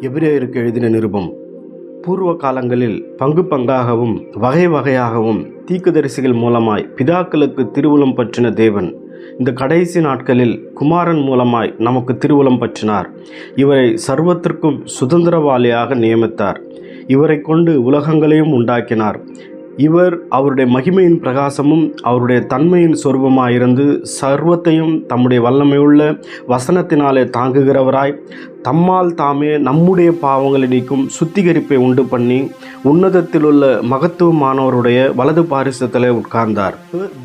எபிரேயருக்கு எழுதின நிருபம். பூர்வ காலங்களில் பங்கு பங்காகவும் வகை வகையாகவும் தீர்க்கதரிசிகள் மூலமாய் பிதாக்களுக்கு திருவுளம் பற்றின தேவன் இந்த கடைசி நாட்களில் குமாரன் மூலமாய் நமக்கு திருவுளம் பற்றினார். இவரை சர்வத்திற்கும் சுதந்திரவாளியாக நியமித்தார். இவரை கொண்டு உலகங்களையும் உண்டாக்கினார். இவர் அவருடைய மகிமையின் பிரகாசமும் அவருடைய தன்மையின் சொரூபமாயிருந்து சர்வத்தையும் தம்முடைய வல்லமையுள்ள வசனத்தினாலே தாங்குகிறவராய் தம்மால் தாமே நம்முடைய பாவங்களை நீக்கும் சுத்திகரிப்பை உண்டு பண்ணி உன்னதத்திலுள்ள மகத்துவமானவருடைய வலது பாரிசத்திலே உட்கார்ந்தார்.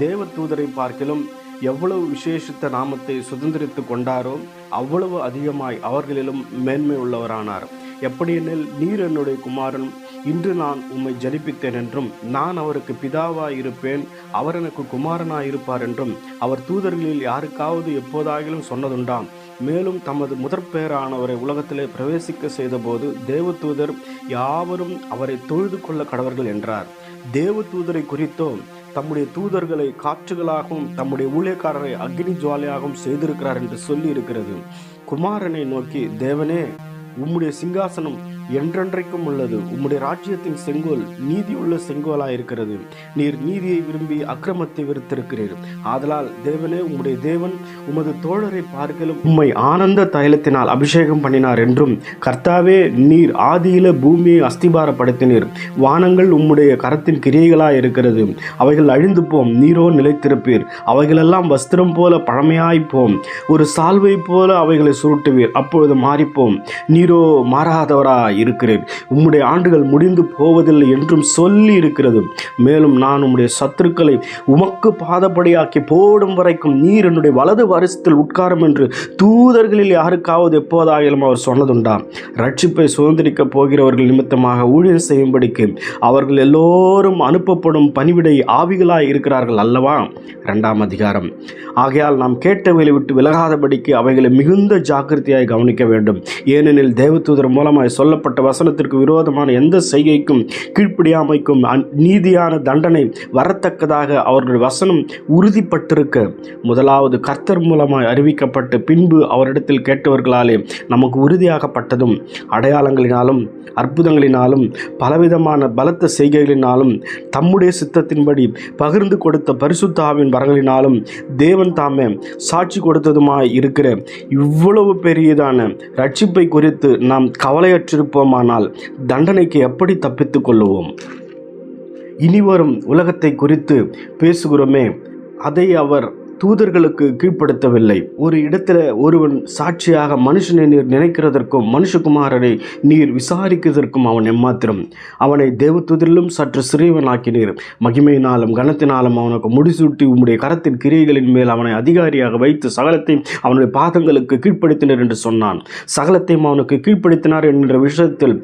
தேவ தூதரை பார்க்கிலும் எவ்வளவு விசேஷித்த நாமத்தை சுதந்திரித்து கொண்டாரோ அவ்வளவு அதிகமாய் அவர்களிலும் மேன்மை உள்ளவரானார். எப்படியெனில் நீர் என்னுடைய குமாரன், இன்று நான் உம்மை ஜனிப்பித்தேன் என்றும் நான் அவருக்கு பிதாவாய் இருப்பேன், அவர் எனக்கு குமாரனாய் இருப்பார் என்றும் அவர் தூதர்களில் யாருக்காவது எப்போதாகிலும் சொன்னதுண்டாம். மேலும் தமது முதற்பேரானவரை உலகத்திலே பிரவேசிக்க செய்தபோது தேவதூதர் யாவரும் அவரை தொழுது கொள்ள கடவர்கள் என்றார். தேவதூதரை குறித்தோ தம்முடைய தூதர்களை காற்றுகளாகவும் தம்முடைய ஊழியக்காரரை அக்னி ஜுவாலையாகவும் செய்திருக்கிறார் என்று சொல்லி இருக்கிறது. குமாரனை நோக்கி, தேவனே, உம்முடைய சிங்காசனம் என்றென்றைக்கும் உள்ளது. உம்முடைய ராஜ்யத்தின் செங்கோல் நீதியுள்ள செங்கோலாயிருக்கிறது. நீர் நீதியை விரும்பி அக்கிரமத்தை வெறுத்திருக்கிறீர். ஆதலால் தேவனே, உம்முடைய தேவன் உமது தோழரை பார்க்கலும் உம்மை ஆனந்த தைலத்தினால் அபிஷேகம் பண்ணினார் என்றும், கர்த்தாவே, நீர் ஆதியில பூமியை அஸ்திபாரப்படுத்தினீர். வானங்கள் உம்முடைய கரத்தின் கிரியைகளாயிருக்கிறது. அவைகள் அழிந்து போம், நீரோ நிலைத்திருப்பீர். அவைகளெல்லாம் வஸ்திரம் போல பழமையாய்ப்போம். ஒரு சால்வை போல அவைகளை சுருட்டுவீர், அப்பொழுது மாறிப்போம். நீரோ மாறாதவராய் இருக்கிறேன். உம்முடைய ஆண்டுகள் முடிந்து போவதில்லை என்றும் சொல்லி இருக்கிறது. மேலும் நான் உம்முடைய சத்துருக்களை உமக்கு பாதபடியாக்கி போடும் வரைக்கும் நீர் என்னுடைய வலது வருஷத்தில் உட்காரும் என்று தூதர்களில் யாருக்காவது எப்போதாகிலும் அவர் சொன்னதுண்டாம். ரட்சிப்பை சுதந்திரிக்கப் போகிறவர்கள் நிமித்தமாக ஊழியம் செய்யும்படிக்கு அவர்கள் எல்லோரும் அனுப்பப்படும் பணிவிடை ஆவிகளாய் இருக்கிறார்கள் அல்லவா? 2ஆம் அதிகாரம். ஆகையால் நாம் கேட்டவைகளை விட்டு விலகாதபடிக்கு அவைகளை மிகுந்த ஜாக்கிரதையாய் கவனிக்க வேண்டும். ஏனெனில் தேவதூதர் மூலமாய் சொல்லப்பட்ட வசனத்திற்கு விரோதமான எந்த செய்கைக்கும் கீழ்ப்படியாமைக்கும் நீதியான தண்டனை வரத்தக்கதாக அவர்கள் வசனம் உறுதிப்பட்டிருக்க முதலாவது கர்த்தர் மூலமாய் அறிவிக்கப்பட்டு பின்பு அவரிடத்தில் கேட்டவர்களாலே நமக்கு உறுதியாகப்பட்டதும் அடையாளங்களினாலும் அற்புதங்களினாலும் பலவிதமான பலத்த செய்கைகளினாலும் தம்முடைய சித்தத்தின்படி பகிர்ந்து கொடுத்த பரிசுத்த ஆவியின் வரங்களினாலும் தேவன் தாமே சாட்சி கொடுத்ததுமாய் இருக்கிற இவ்வளவு பெரியதான ரட்சிப்பை குறித்து நாம் கவலையற்றிருப்போமானால் தண்டனைக்கு எப்படி தப்பித்துக் கொள்ளுவோம்? இனிவரும் உலகத்தை குறித்து பேசுகிறோமே, அதை அவர் தூதர்களுக்கு கீழ்ப்படுத்தவில்லை. ஒரு இடத்துல ஒருவன் சாட்சியாக மனுஷனை நீர் நினைக்கிறதற்கும் மனுஷகுமாரனை நீர் விசாரிக்கிறதற்கும் அவன் எம்மாத்திரம். அவனை தேவதூதரிலும் சற்று சிறியவனாக்கினீர். மகிமையினாலும் கனத்தினாலும் அவனுக்கு முடிசூட்டி உம்முடைய கரத்தின் கிரியைகளின் மேல் அவனை அதிகாரியாக வைத்து சகலத்தையும் அவனுடைய பாதங்களுக்கு கீழ்ப்படுத்தினர் என்று சொன்னான். சகலத்தையும் அவனுக்கு கீழ்ப்படுத்தினார் என்கிற விஷயத்தில்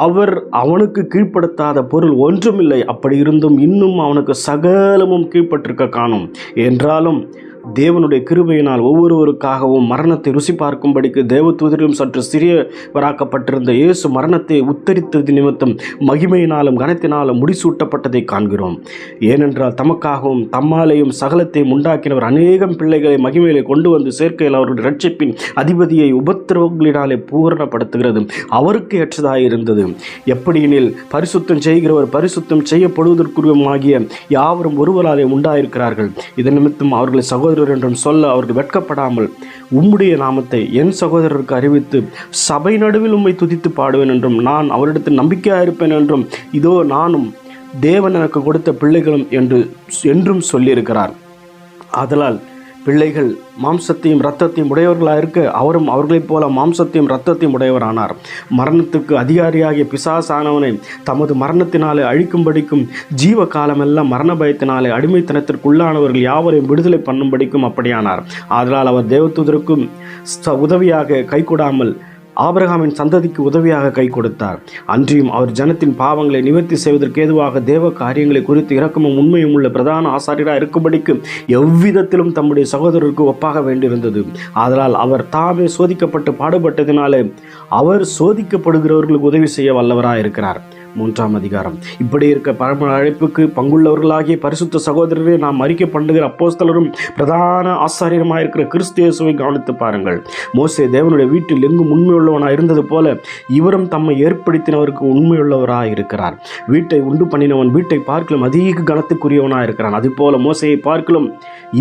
அவர் அவனுக்கு கீழ்ப்படுத்தாத பொருள் ஒன்றுமில்லை. அப்படி இருந்தும் இன்னும் அவனுக்கு சகலமும் கீழ்ப்பட்டிருக்க காணும். என்றாலும் தேவனுடைய கிருபையினால் ஒவ்வொருவருக்காகவும் மரணத்தை ருசி பார்க்கும்படிக்கு தேவதூதரிலும் சற்று சிறியவராக்கப்பட்டிருந்த இயேசு மரணத்தை உத்தரித்தது நிமித்தம் மகிமையினாலும் கனத்தினாலும் முடிசூட்டப்பட்டதை காண்கிறோம். ஏனென்றால் தமக்காகவும் தம்மாலேயும் சகலத்தையும் உண்டாக்கினவர் அநேகம் பிள்ளைகளை மகிமையிலே கொண்டு வந்து சேர்க்கையில் அவருடைய ரட்சிப்பின் அதிபதியை உபத்திரவங்களினாலே பூரணப்படுத்துகிறது அவருக்கு ஏற்றதாயிருந்தது. எப்படியெனில் பரிசுத்தம் செய்கிறவர் பரிசுத்தம் செய்யப்படுவதற்குரியமாகிய யாவரும் ஒருவராலே உண்டாயிருக்கிறார்கள். இதன் நிமித்தம் அவர்களை சகோதரர் என்றும் சொல்ல அவர்கள் வெட்கப்படாமல் உம்முடைய நாமத்தை என் சகோதரருக்கு அறிவித்து சபை நடுவில் உம்மை துதித்து பாடுவேன் என்றும் நான் அவரிடத்தில் நம்பிக்கையாக இருப்பேன் என்றும் இதோ நானும் தேவன் எனக்கு கொடுத்த பிள்ளைகளும் என்றும் சொல்லியிருக்கிறார். ஆதலால் பிள்ளைகள் மாம்சத்தையும் இரத்தத்தையும் உடையவர்களாக இருக்க அவரும் அவர்களைப் போல மாம்சத்தையும் இரத்தத்தையும் உடையவரானார். மரணத்துக்கு அதிகாரியாகிய பிசாசானவனை தமது மரணத்தினாலே அழிக்கும்படிக்கும் ஜீவ காலமெல்லாம் மரண பயத்தினாலே அடிமைத்தனத்திற்குள்ளானவர்கள் யாவரையும் விடுதலை பண்ணும்படிக்கும் அப்படியானார். ஆதலால் அவர் தேவதூதருக்கும் உதவியாக கைகூடாமல் ஆபிரகாமின் சந்ததிக்கு உதவியாக கை கொடுத்தார். அன்றியும் அவர் ஜனத்தின் பாவங்களை நிவர்த்தி செய்வதற்கு ஏதுவாக தேவ காரியங்களை குறித்து இரக்கமும் உண்மையும் உள்ள பிரதான ஆசாரியராக இருக்கும்படிக்கு எவ்விதத்திலும் தம்முடைய சகோதரருக்கு ஒப்பாக வேண்டியிருந்தது. ஆதலால் அவர் தாமே சோதிக்கப்பட்டு பாடுபட்டதினாலே அவர் சோதிக்கப்படுகிறவர்களுக்கு உதவி செய்ய வல்லவராக இருக்கிறார். 3ஆம் அதிகாரம். இப்படி இருக்க பரம அழைப்புக்கு பங்குள்ளவர்களாகிய பரிசுத்த சகோதரரே, நாம் அறிக்கை பண்ணுகிற அப்போஸ்தலரும் பிரதான ஆசாரியருமாயிருக்கிற கிறிஸ்து இயேசுவை கவனித்து பாருங்கள். மோசே தேவனுடைய வீட்டில் எங்கும் உண்மையுள்ளவனாய் இருந்தது போல இவரும் தம்மை ஏற்படுத்தினவருக்கு உண்மையுள்ளவராய் இருக்கிறார். வீட்டை உண்டு பண்ணினவன் வீட்டை பார்க்கலும் அதிக கனத்துக்குரியவனாய் இருக்கிறான். அதுபோல மோசையை பார்க்கலும்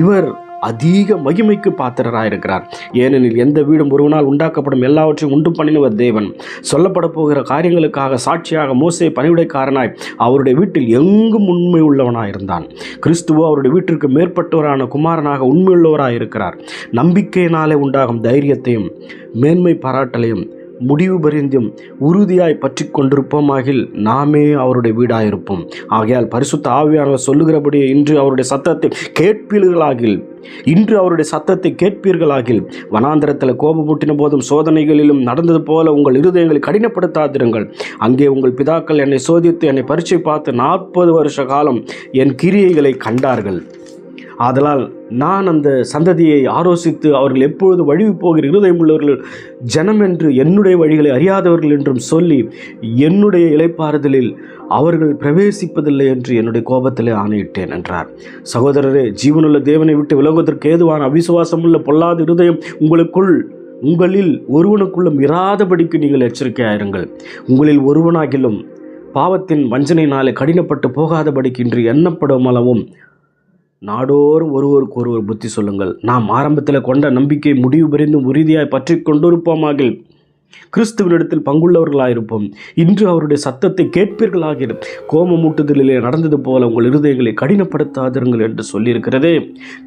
இவர் அதிக மகிமைக்கு பாத்திரராயிருக்கிறார். ஏனெனில் எந்த வீடும் ஒருவனால் உண்டாக்கப்படும் எல்லாவற்றையும் உண்டு பண்ணினவர் தேவன். சொல்லப்பட போகிற காரியங்களுக்காக சாட்சியாக மோசே பணிவிடைக்காரனாய் அவருடைய வீட்டில் எங்கும் உண்மை உள்ளவனாயிருந்தான். கிறிஸ்துவோ அவருடைய வீட்டிற்கு மேற்பட்டவரான குமாரனாக உண்மையுள்ளவராயிருக்கிறார். நம்பிக்கையினாலே உண்டாகும் தைரியத்தையும் மேன்மை பாராட்டலையும் முடிவு பரிந்தும் உறுதியாய் பற்றி கொண்டிருப்போமாகில் நாமே அவருடைய வீடாயிருப்போம். ஆகையால் பரிசுத்த ஆவியானவர் சொல்லுகிறபடியே இன்று அவருடைய சத்தத்தை கேட்பீர்களாகில் வனாந்தரத்தில் கோபமூட்டின போதும் சோதனைகளிலும் நடந்தது போல உங்கள் இருதயங்களை கடினப்படுத்தாதிருங்கள். அங்கே உங்கள் பிதாக்கள் என்னை சோதித்து என்னை பரீட்சை பார்த்து 40 வருஷ காலம் என் கிரியைகளை கண்டார்கள். ஆதலால் நான் அந்த சந்ததியை ஆலோசித்து அவர்கள் எப்பொழுது வழிவு போகிற இருதயம் உள்ளவர்கள் ஜனம் என்று என்னுடைய வழிகளை அறியாதவர்கள் என்றும் சொல்லி என்னுடைய இளைப்பாறுதலில் அவர்கள் பிரவேசிப்பதில்லை என்று என்னுடைய கோபத்திலே ஆணையிட்டேன் என்றார். சகோதரரே, ஜீவனுள்ள தேவனை விட்டு விலகுவதற்கு ஏதுவான அவிசுவாசமுள்ள பொல்லாத இருதயம் உங்களில் ஒருவனுக்குள்ளும் இராதபடிக்கு நீங்கள் எச்சரிக்கையாயிருங்கள். உங்களில் ஒருவனாகிலும் பாவத்தின் வஞ்சனையினாலே கடினப்பட்டு போகாதபடிக்கு இன்று எண்ணப்படும் அளவும் நாடோறும் ஒருவருக்கு ஒருவர் புத்தி சொல்லுங்கள். நாம் ஆரம்பத்தில் கொண்ட நம்பிக்கை முடிவு பெரிந்தும் உறுதியாய் பற்றி கொண்டிருப்போமாகில் கிறிஸ்துவனிடத்தில் பங்குள்ளவர்களாயிருப்போம். இன்று அவருடைய சத்தத்தை கேட்பீர்களாகிற கோபமூட்டுதலிலே நடந்தது போல உங்கள் இருதயங்களை கடினப்படுத்தாதிருங்கள் என்று சொல்லியிருக்கிறதே.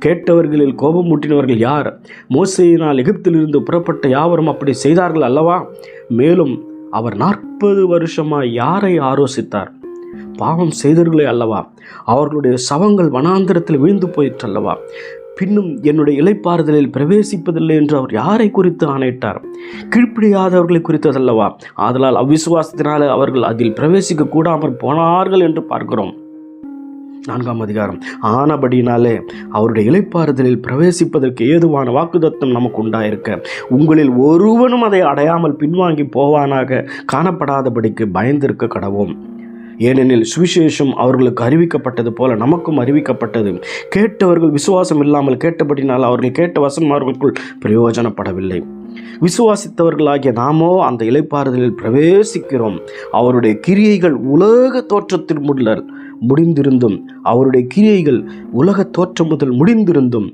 கேட்டவர்களில் கோபமூட்டினவர்கள் யார்? மோசேயினால் எகிப்திலிருந்து புறப்பட்ட யாவரும் அப்படி செய்தார்கள் அல்லவா? மேலும் அவர் 40 வருஷமாய் யாரை ஆலோசித்தார்? பாவம் செய்தவர்களே அல்லவா? அவர்களுடைய சவங்கள் வனாந்திரத்தில் வீழ்ந்து போயிற்றல்லவா? பின்னும் என்னுடைய இளைப்பாறுதலில் பிரவேசிப்பதில்லை என்று அவர் யாரை குறித்து ஆணையிட்டார்? கீழ்ப்படியாதவர்களை குறித்ததல்லவா? ஆதலால் அவ்விசுவாசத்தினால அவர்கள் அதில் பிரவேசிக்க கூடாமல் போனார்கள் என்று பார்க்கிறோம். 4ஆம் அதிகாரம். ஆனபடினாலே அவருடைய இளைப்பாறுதலில் பிரவேசிப்பதற்கு ஏதுவான வாக்குத்தத்தம் நமக்கு உண்டாயிருக்க உங்களில் ஒருவனும் அதை அடையாமல் பின்வாங்கி போவானாக காணப்படாதபடிக்கு பயந்திருக்க கடவோம். ஏனெனில் சுவிசேஷம் அவர்களுக்கு அறிவிக்கப்பட்டது போல நமக்கும் அறிவிக்கப்பட்டது. கேட்டவர்கள் விசுவாசம் இல்லாமல் கேட்டபடினால் அவர்கள் கேட்ட வசனம் அவர்களுக்குள் பிரயோஜனப்படவில்லை. விசுவாசித்தவர்களாகிய நாமோ அந்த இளைப்பாறுதலில் பிரவேசிக்கிறோம். அவருடைய கிரியைகள் உலக தோற்றத்தில் முடிந்திருந்தும் உலக தோற்றம் முதல் முடிந்திருந்தும்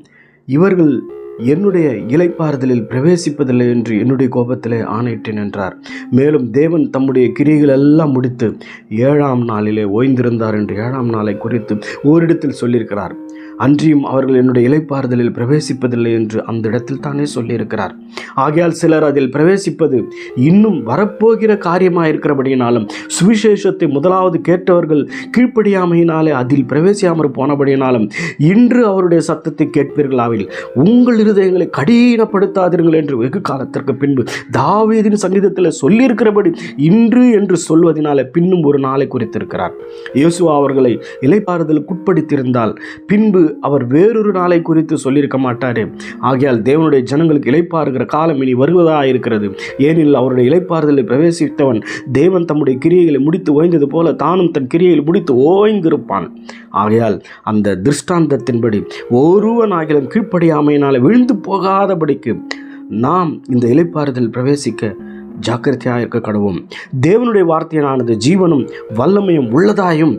இவர்கள் என்னுடைய இளைப்பாறுதலில் பிரவேசிப்பதில்லை என்று என்னுடைய கோபத்திலே ஆணையிட்டேன் என்றார். மேலும் தேவன் தம்முடைய கிரியைகள் எல்லாம் முடித்து 7ஆம் நாளிலே ஓய்ந்திருந்தார் என்று 7ஆம் நாளை குறித்து ஓரிடத்தில் சொல்லியிருக்கிறார். அன்றியும் அவர்கள் என்னுடைய இளைப்பாறுதலில் பிரவேசிப்பதில்லை என்று அந்த இடத்தில் தானே சொல்லியிருக்கிறார். ஆகையால் சிலர் அதில் பிரவேசிப்பது இன்னும் வரப்போகிற காரியமாயிருக்கிறபடியினாலும் சுவிசேஷத்தை முதலாவது கேட்டவர்கள் கீழ்ப்படியாமையினாலே அதில் பிரவேசியாமல் போனபடியினாலும் இன்று அவருடைய சத்தத்தை கேட்பீர்களாவில் உங்கள் இருதயங்களை கடினப்படுத்தாதீர்கள் என்று வெகு காலத்திற்கு பின்பு தாவீதின் சங்கீதத்தில் சொல்லியிருக்கிறபடி இன்று என்று சொல்வதனால பின்னும் ஒரு நாளை குறித்திருக்கிறார். இயேசுவா அவர்களை இளைப்பாறுதலுக்கு உட்படுத்தியிருந்தால் பின்பு அவர் வேறொரு நாளை குறித்து சொல்லியிருக்க மாட்டாரே. ஆகையால் தேவனுடைய ஜனங்களுக்கு இளைப்பாறுகிற காலம் இனி வருவதாக இருக்கிறது. ஏனெனில் அவருடைய இளைப்பாறுதலை பிரவேசித்தவன் தேவன் தம்முடைய கிரியைகளை முடித்து ஓய்ந்தது போல தானும் தன் கிரியைகளை முடித்து ஓய்ந்திருப்பான். ஆகையால் அந்த திருஷ்டாந்தத்தின்படி ஒருவனாகிலும் கீழ்ப்படியாமையினால் விழுந்து போகாதபடிக்கு நாம் இந்த இளைப்பாறுதல் பிரவேசிக்க ஜாக்கிரதையாக இருக்க கடவும். தேவனுடைய வார்த்தையானது ஜீவனும் வல்லமையும் உள்ளதாயும்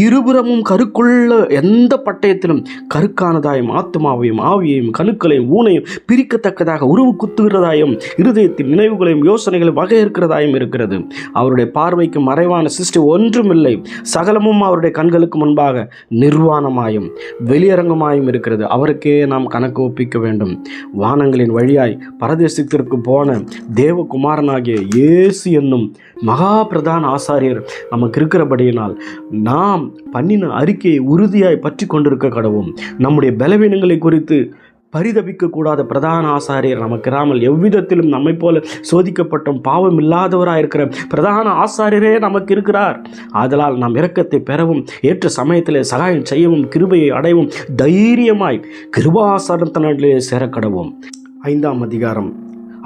இருபுறமும் கருக்குள்ள எந்த பட்டயத்திலும் கருக்கானதாயும் ஆத்மாவையும் ஆவியையும் கணுக்களையும் ஊனையும் பிரிக்கத்தக்கதாக உருவு குத்துகிறதாயும் இருதயத்தின் நினைவுகளையும் யோசனைகளையும் வகையிருக்கிறதாயும் இருக்கிறது. அவருடைய பார்வைக்கு மறைவான சிருஷ்டி ஒன்றுமில்லை. சகலமும் அவருடைய கண்களுக்கு முன்பாக நிர்வாணமாயும் வெளியரங்கமாயும் இருக்கிறது. அவருக்கே நாம் கணக்கு ஒப்பிக்க வேண்டும். வானங்களின் வழியாய் பரதேசத்திற்கு போன தேவகுமாரனாக இயேசு என்னும் மகா பிரதான ஆசாரியர் நமக்கு இருக்கிறபடியினால் நாம் பண்ணின அறிக்கையை உறுதியாய் பற்றி கொண்டிருக்க கடவும். நம்முடைய பலவீனங்களை குறித்து பரிதபிக்க கூடாத பிரதான ஆசாரியர் நமக்கு இராமல் எவ்விதத்திலும் நம்மை போல சோதிக்கப்பட்டும் பாவம் இல்லாதவராயிருக்கிற பிரதான ஆசாரியரே நமக்கு இருக்கிறார். ஆதலால் நாம் இரக்கத்தை பெறவும் ஏற்ற சமயத்திலே சகாயம் செய்யவும் கிருபையை அடையவும் தைரியமாய் கிருபாசனத்திலே சேரக்கடவும். 5ஆம் அதிகாரம்.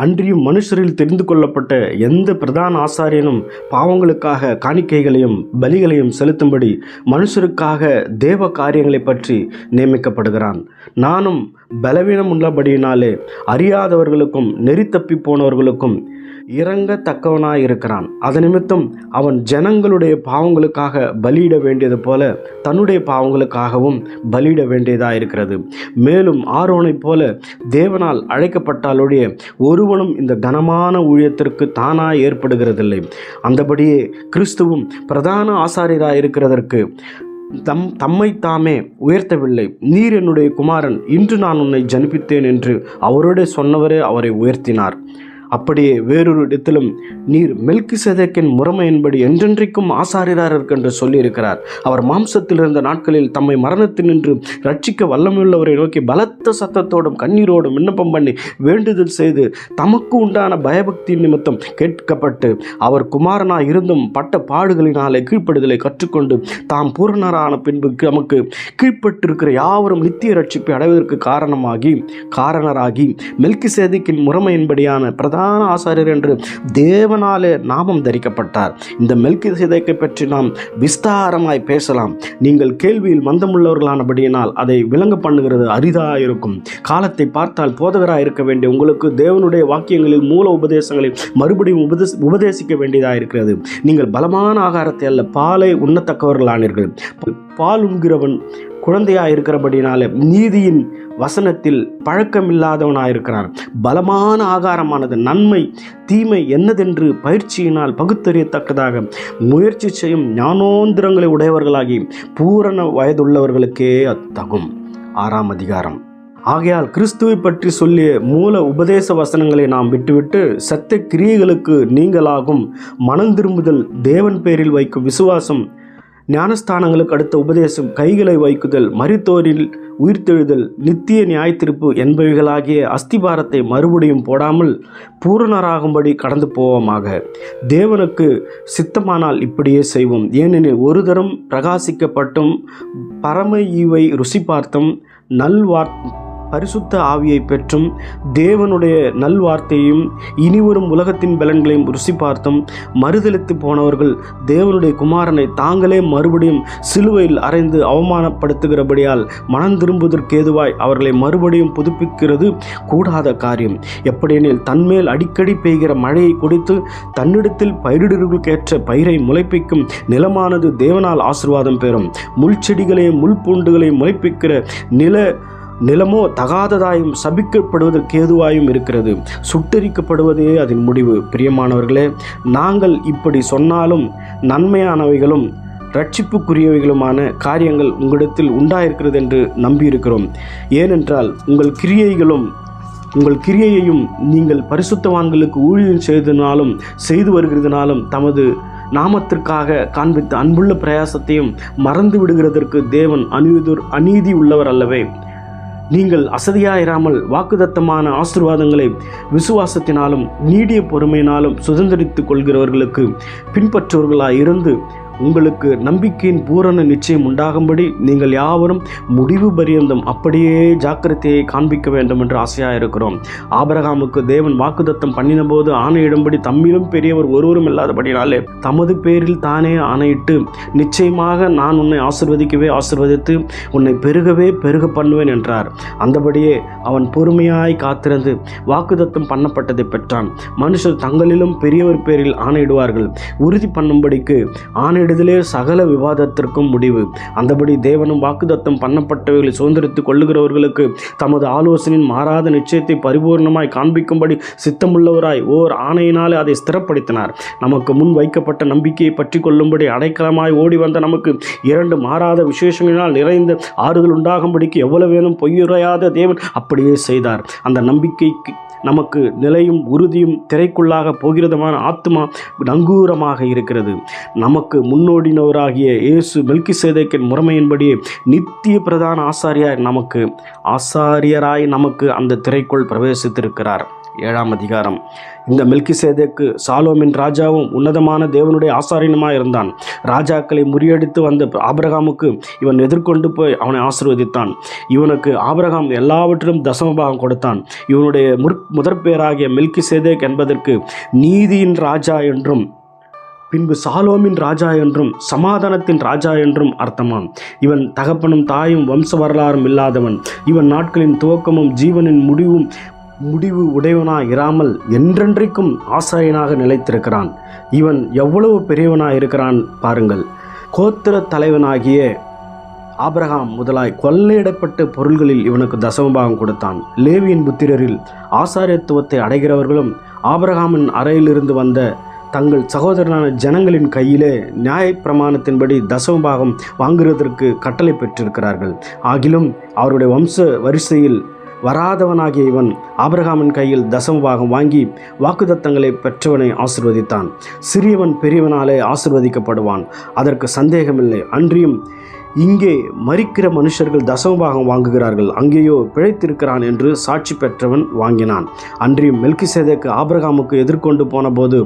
அன்றியும் மனுஷரில் தெரிந்து கொள்ளப்பட்ட எந்த பிரதான ஆசாரியனும் பாவங்களுக்காக காணிக்கைகளையும் பலிகளையும் செலுத்தும்படி மனுஷருக்காக தேவ காரியங்களை பற்றி நியமிக்கப்படுகிறான். நானும் பலவீனம் உள்ளபடியினாலே அறியாதவர்களுக்கும் நெறி தப்பி போனவர்களுக்கும் இறங்கத்தக்கவனாயிருக்கிறான். அது நிமித்தம் அவன் ஜனங்களுடைய பாவங்களுக்காக பலியிட வேண்டியது போல தன்னுடைய பாவங்களுக்காகவும் பலியிட வேண்டியதாயிருக்கிறது. மேலும் ஆரோனைப் போல தேவனால் அழைக்கப்பட்டாலுடைய ஒருவனும் இந்த கனமான ஊழியத்திற்கு தானாய் ஏற்படுகிறதில்லை. அந்தபடியே கிறிஸ்துவும் பிரதான ஆசாரியராயிருக்கிறதற்கு தம்மை தாமே உயர்த்தவில்லை. நீர் என்னுடைய குமாரன், இன்று நான் உன்னை ஜனிப்பித்தேன் என்று அவரோட சொன்னவரே அவரை உயர்த்தினார். அப்படியே வேறொரு இடத்திலும் நீர் மெல்கிசேதேக்கின் முறைமையின்படி என்றென்றைக்கும் ஆசாரியராக என்று சொல்லியிருக்கிறார். அவர் மாம்சத்தில் இருந்த நாட்களில் தம்மை மரணத்தினின்று ரட்சிக்க வல்லமையுள்ளவரை நோக்கி பலத்த சத்தத்தோடும் கண்ணீரோடும் விண்ணப்பம் பண்ணி வேண்டுதல் செய்து தமக்கு உண்டான பயபக்தி நிமித்தம் கேட்கப்பட்டு அவர் குமாரனாய் இருந்தும் பட்ட பாடுகளினாலே கீழ்ப்படுதலை கற்றுக்கொண்டு தாம் பூரணரான பின்பு நமக்கு கீழ்ப்பட்டிருக்கிற யாவரும் நித்திய ரட்சிப்பை அடைவதற்கு காரணராகி மெல்கிசேதேக்கின் முறைமையின்படியான பிரதான ஆசாரியர் என்று தேவனாலே நாமம் தரிக்கப்பட்டார். இந்த மெல்கிசேதேக்கை பற்றி நாம் விஸ்தாரமாய் பேசலாம். நீங்கள் கேள்வியில் மந்தமுள்ளவர்களானபடியினால் அதை விளங்க பண்ணுகிறது அரிதாயிருக்கும். காலத்தை பார்த்தால் போதகராக இருக்க வேண்டிய உங்களுக்கு தேவனுடைய வாக்கியங்களில் மூல உபதேசங்களை மறுபடியும் உபதேசிக்க வேண்டியதாக இருக்கிறது. நீங்கள் பலமான ஆகாரத்தை அல்ல பாலை உண்ணத்தக்கவர்களானீர்கள். பால் உண்கிறவன் குழந்தையாக இருக்கிறபடினாலே நீதியின் வசனத்தில் பழக்கமில்லாதவனாயிருக்கிறான். பலமான ஆகாரமானது நன்மை தீமை என்னதென்று பயிற்சியினால் பகுத்தறியத்தக்கதாக முயற்சி செய்யும் ஞானோந்திரங்களை உடையவர்களாகி பூரண வயதுள்ளவர்களுக்கே அத்தகும். 6ஆம் அதிகாரம். ஆகையால் கிறிஸ்துவை பற்றி சொல்லிய மூல உபதேச வசனங்களை நாம் விட்டுவிட்டு சத்த கிரியைகளுக்கு நீங்களாகும் மனம் திரும்புதல், தேவன் பேரில் வைக்கும் விசுவாசம், ஞானஸ்தானங்களுக்கு அடுத்த உபதேசம், கைகளை வைக்குதல், மரித்தோரில் உயிர்த்தெழுதல், நித்திய நியாயத்தீர்ப்பு என்பவைகளாகிய அஸ்திபாரத்தை மறுபடியும் போடாமல் பூரணராகும்படி கடந்து போவோமாக. தேவனுக்கு சித்தமானால் இப்படியே செய்வோம். ஏனெனில் ஒரு தரம் பிரகாசிக்கப்பட்டும் பரம ஈவை ருசி பார்த்தும் பரிசுத்த ஆவியை பெற்றும் தேவனுடைய நல்வார்த்தையையும் இனிவரும் உலகத்தின் பலன்களையும் ருசி பார்த்தும் மறுதலித்து போனவர்கள் தேவனுடைய குமாரனை தாங்களே மறுபடியும் சிலுவையில் அறைந்து அவமானப்படுத்துகிறபடியால் மனம் திரும்புவதற்கேதுவாய் அவர்களை மறுபடியும் புதுப்பிக்கிறது கூடாத காரியம். எப்படியெனில் தன்மேல் அடிக்கடி பெய்கிற மழையை குடித்து தன்னிடத்தில் பயிரிடுகளுக்கேற்ற பயிரை முளைப்பிக்கும் நிலமானது தேவனால் ஆசீர்வாதம் பெறும். முள் செடிகளையும் முள் பூண்டுகளையும் முளைப்பிக்கிற நிலமோ தகாததாயும் சபிக்கப்படுவதற்கு ஏதுவாயும் இருக்கிறது. சுட்டரிக்கப்படுவதே அதன் முடிவு. பிரியமானவர்களே, நாங்கள் இப்படி சொன்னாலும் நன்மையானவைகளும் ரட்சிப்புக்குரியவைகளுமான காரியங்கள் உங்களிடத்தில் உண்டாயிருக்கிறது என்று நம்பியிருக்கிறோம். ஏனென்றால் உங்கள் கிரியையையும் நீங்கள் பரிசுத்தவான்களுக்கு ஊழியம் செய்து வருகிறதுனாலும் தமது நாமத்திற்காக காண்பித்த அன்புள்ள பிரயாசத்தையும் மறந்து விடுகிறதற்கு தேவன் அநீதி உள்ளவர் அல்லவே. நீங்கள் அசதியாயிராமல் வாக்குதத்தமான ஆசீர்வாதங்களை விசுவாசத்தினாலும் நீடிய பொறுமையினாலும் சுதந்திரித்துக் கொள்கிறவர்களுக்கு பின்பற்றுவர்களாய் இருந்து உங்களுக்கு நம்பிக்கையின் பூரண நிச்சயம் உண்டாகும்படி நீங்கள் யாவரும் முடிவு பரியந்தம் அப்படியே ஜாக்கிரதையை காண்பிக்க வேண்டும் என்று ஆசையாக இருக்கிறோம். ஆபிரகாமுக்கு தேவன் வாக்குதத்தம் பண்ணின போது ஆணையிடும்படி தம்மிலும் பெரியவர் ஒருவரும் இல்லாதபடினாலே தமது பேரில் தானே ஆணையிட்டு நிச்சயமாக நான் உன்னை ஆசீர்வதித்து உன்னை பெருக பண்ணுவேன் என்றார். அந்தபடியே அவன் பொறுமையாய் காத்திருந்து வாக்குதத்தம் பண்ணப்பட்டதை பெற்றான். மனுஷர் தங்களிலும் பெரியவர் பேரில் ஆணையிடுவார்கள். உறுதி பண்ணும்படிக்கு ஆணையிடுதலே சகல விவாதத்திற்கும் முடிவு. அந்தபடி தேவனும் வாக்குதத்தம் பண்ணப்பட்டவைகளை சுதந்திரித்துக் கொள்ளுகிறவர்களுக்கு தமது ஆலோசனையின் மாறாத நிச்சயத்தை பரிபூர்ணமாய் காண்பிக்கும்படி சித்தமுள்ளவராய் ஓர் ஆணையினாலே அதை ஸ்திரப்படுத்தினார். நமக்கு முன் வைக்கப்பட்ட நம்பிக்கையை பற்றி கொள்ளும்படி அடைக்கலமாய் ஓடி வந்த நமக்கு 2 மாறாத விசேஷங்களினால் நிறைந்த ஆறுதல் உண்டாகும்படிக்கு எவ்வளவு வேணும் பொய்யுரையாத தேவன் அப்படியே செய்தார். அந்த நம்பிக்கைக்கு நமக்கு நிலையும் உறுதியும் திரைக்குள்ளாக போகிறதுமான ஆத்மா நங்கூரமாக இருக்கிறது. நமக்கு முன்னோடினவராகிய இயேசு மெல்கிசேதேக்கின் முறைமையின்படியே நித்திய பிரதான ஆசாரியராய் நமக்கு அந்த திரைக்குள் பிரவேசித்திருக்கிறார். 7ஆம் அதிகாரம். இந்த மெல்கிசேதேக்கு சாலோமின் ராஜாவும் உன்னதமான தேவனுடைய ஆசாரியனுமாய் இருந்தான். ராஜாக்களை முறியடித்து வந்த ஆபிரகாமுக்கு இவன் எதிர்கொண்டு போய் அவனை ஆசீர்வதித்தான். இவனுக்கு ஆபிரகாம் எல்லாவற்றிலும் தசமபாகம் கொடுத்தான். இவனுடைய முதற்பேராகிய மெல்கிசேதேக் என்பதற்கு நீதியின் ராஜா என்றும் பின்பு சாலோமின் ராஜா என்றும் சமாதானத்தின் ராஜா என்றும் அர்த்தமாம். இவன் தகப்பனும் தாயும் வம்ச வரலாறும் இல்லாதவன். இவன் நாட்களின் துவக்கமும் ஜீவனின் முடிவு உடையவனாய் இராமல் என்றென்றைக்கும் ஆசாரியனாக நிலைத்திருக்கிறான். இவன் எவ்வளவு பெரியவனாய் இருக்கிறான் பாருங்கள். கோத்திர தலைவனாகிய ஆபிரகாம் முதலாய் கொள்ளையிடப்பட்ட பொருள்களில் இவனுக்கு தசமபாகம் கொடுத்தான். லேவியின் புத்திரரில் ஆசாரியத்துவத்தை அடைகிறவர்களும் ஆபிரகாமின் அறையிலிருந்து வந்த தங்கள் சகோதரனான ஜனங்களின் கையிலே நியாயப்பிரமாணத்தின்படி தசமபாகம் வாங்குவதற்கு கட்டளை பெற்றிருக்கிறார்கள். ஆகிலும் அவருடைய வம்ச வரிசையில் வராதவனாகிய இவன் ஆபிரகாமின் கையில் தசமபாகம் வாங்கி வாக்குத்தத்தங்களை பெற்றவனை ஆசீர்வதித்தான். சிறியவன் பெரியவனாலே ஆசீர்வதிக்கப்படுவான், அதற்கு சந்தேகமில்லை. அன்றியும் இங்கே மரிக்கிற மனுஷர்கள் தசமபாகம் வாங்குகிறார்கள், அங்கேயோ பிழைத்திருக்கிறான் என்று சாட்சி பெற்றவன் வாங்கினான். அன்றியும் மெல்கிசேதேக்கு ஆபிரகாமுக்கு எதிர்கொண்டு போன போது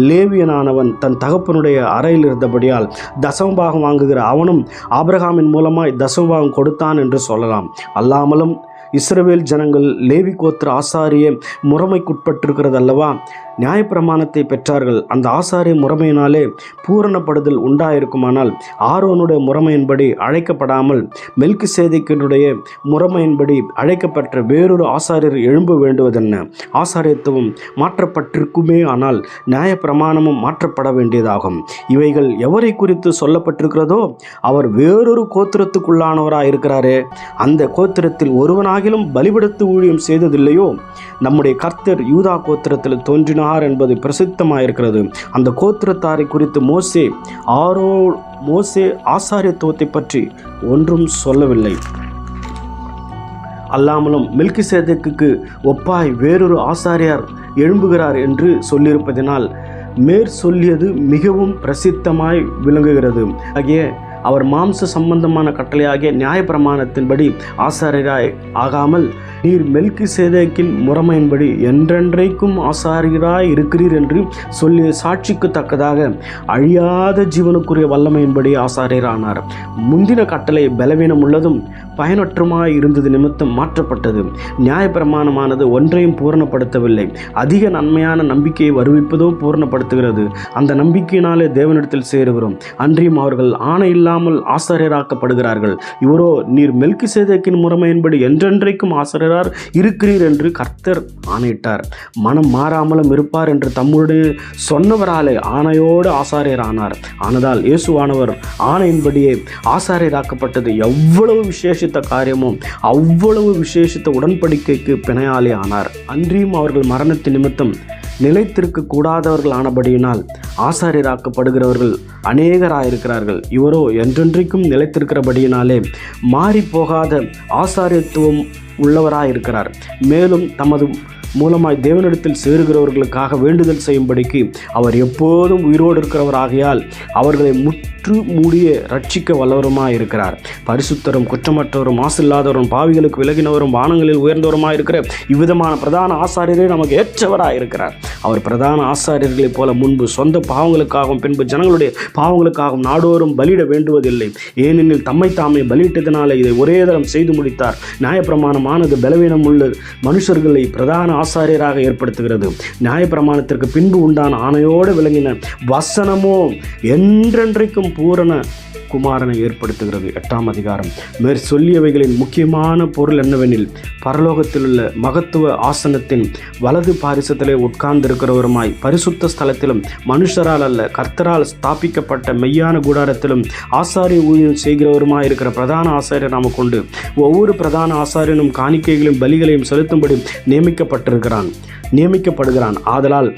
லேவியனானவன் தன் தகப்பனுடைய அறையில் இருந்தபடியால் தசமபாகம் வாங்குகிற அவனும் ஆபிரகாமின் மூலமாய் தசமபாகம் கொடுத்தான் என்று சொல்லலாம். அல்லாமலும் இஸ்ரவேல் ஜனங்கள் லேவி கோத்திர ஆசாரிய முறைமைக்குட்பட்டிருக்கிறது அல்லவா? நியாயப்பிரமாணத்தை பெற்றார்கள். அந்த ஆசாரிய முறைமையினாலே பூரணப்படுதல் உண்டாயிருக்குமானால் ஆரோனுடைய முறைமையின்படி அழைக்கப்படாமல் மெல்கிசேதேக்கினுடைய முறைமையின்படி அழைக்கப்பட்ட வேறொரு ஆசாரியர் எழும்ப வேண்டுவதென்ன? ஆசாரியத்துவம் மாற்றப்பட்டிருக்குமே, ஆனால் நியாயப்பிரமாணமும் மாற்றப்பட வேண்டியதாகும். இவைகள் எவரை குறித்து சொல்லப்பட்டிருக்கிறதோ அவர் வேறொரு கோத்திரத்துக்குள்ளானவராக இருக்கிறாரே, அந்த கோத்திரத்தில் ஒருவனாகிலும் பலிபடுத்து ஊழியம் செய்ததில்லையோ? நம்முடைய கர்த்தர் யூதா கோத்திரத்தில் தோன்றினார் என்பது பிரசித்தமாயிருக்கிறது. அந்த கோத்திரத்தாரை குறித்து மோசே ஆசாரியத்துவத்தை பற்றி ஒன்றும் சொல்லவில்லை. அல்லாமலும் மெல்கிசேதேக்குக்கு ஒப்பாய் வேறொரு ஆசாரியார் எழும்புகிறார் என்று சொல்லியிருப்பதினால் மேற் சொல்லியது மிகவும் பிரசித்தமாய் விளங்குகிறது. ஆகிய அவர் மாம்ச சம்பந்தமான கட்டளையாகிய நியாயப்பிரமாணத்தின்படி ஆசாரியராய் ஆகாமல் நீர் மெல்கிசேதேக்கின் முறைமையின்படி என்றென்றைக்கும் ஆசாரியராய் இருக்கிறீர் என்று சொல்லிய சாட்சிக்கு தக்கதாக அழியாத ஜீவனுக்குரிய வல்லமையின்படி ஆசாரியரானார். முந்தின கட்டளை பலவீனம் உள்ளதும் பயனற்றுமாய் இருந்தது நிமித்தம் மாற்றப்பட்டது. நியாயப்பிரமாணமானது ஒன்றையும் பூரணப்படுத்தவில்லை, அதிக நன்மையான நம்பிக்கையை வருவிப்பதோ பூரணப்படுத்துகிறது. அந்த நம்பிக்கையினாலே தேவனிடத்தில் சேருகிறோம். அன்றியும் அவர்கள் ஆணை இல்லாமல் ஆசாரியராக்கப்படுகிறார்கள். இவரோ நீர் மெல்கிசேதேக்கின் முறைமையின்படி என்றென்றைக்கும் ஆசாரியரார் இருக்கிறீர் என்று கர்த்தர் ஆணையிட்டார். மனம் மாறாமலும் இருப்பார் என்று தம்முடைய சொன்னவராலே ஆணையோடு ஆசாரியரானார். ஆனதால் இயேசுவானவர் ஆணையின்படியே ஆசாரியராக்கப்பட்டது எவ்வளவு விசேஷித்த காரியமோ அவ்வளவு விசேஷித்த உடன்படிக்கைக்கு பிணையாளி ஆனார். அன்றியும் அவர்கள் மரணத்தின் நிமித்தம் நிலைத்திருக்க கூடாதவர்கள் ஆனபடியினால் ஆசாரியராக்கப்படுகிறவர்கள் அநேகராயிருக்கிறார்கள். இவரோ என்றென்றைக்கும் நிலைத்திருக்கிறபடியினாலே மாறி போகாத ஆசாரியத்துவம் உள்ளவராயிருக்கிறார். மேலும் தமது மூலமாய் தேவனிடத்தில் சேருகிறவர்களுக்காக வேண்டுதல் செய்யும்படிக்கு அவர் எப்போதும் உயிரோடு இருக்கிறவராகையால் அவர்களை முற்று மூடிய ரட்சிக்க வல்லவருமாய் இருக்கிறார். பரிசுத்தரும் குற்றமற்றவரும் மாசில்லாதவரும் பாவிகளுக்கு விலகினவரும் வானங்களில் உயர்ந்தவருமாய் இருக்கிற இவ்விதமான பிரதான ஆசாரியரே நமக்கு ஏற்றவராய் இருக்கிறார். அவர் பிரதான ஆசாரியர்களைப் போல முன்பு சொந்த பாவங்களுக்காகவும் பின்பு ஜனங்களுடைய பாவங்களுக்காகவும் நாடோறும் பலியிட வேண்டுவதில்லை. ஏனெனில் தம்மை தாமே பலியிட்டதினாலே இதை ஒரே தரம் செய்து முடித்தார். நியாயப்பிரமாணமானது பலவீனம் உள்ள மனுஷர்களை பிரதான ஆசாரியராக ஏற்படுத்துகிறது. நியாயப்பிரமாணத்திற்கு பின்பு உண்டான ஆணையோடு விளங்கின வசனமோ என்றென்றைக்கும் பூரண குமாரனை ஏற்படுத்துகிறது. 8ஆம் அதிகாரம். மேற் சொல்லியவைகளின் முக்கியமான பொருள் என்னவெனில், பரலோகத்தில் உள்ள மகத்துவ ஆசனத்தின் வலது பாரிசத்திலே உட்கார்ந்திருக்கிறவருமாய் பரிசுத்த ஸ்தலத்திலும் மனுஷரால் அல்ல கர்த்தரால் ஸ்தாபிக்கப்பட்ட மெய்யான கூடாரத்திலும் ஆசாரிய ஊழியம் செய்கிறவருமாய் இருக்கிற பிரதான ஆசாரியர் நாம கொண்டு ஒவ்வொரு பிரதான ஆசாரியனும் காணிக்கைகளையும் பலிகளையும் செலுத்தும்படி நியமிக்கப்படுகிறான். ஆதலால்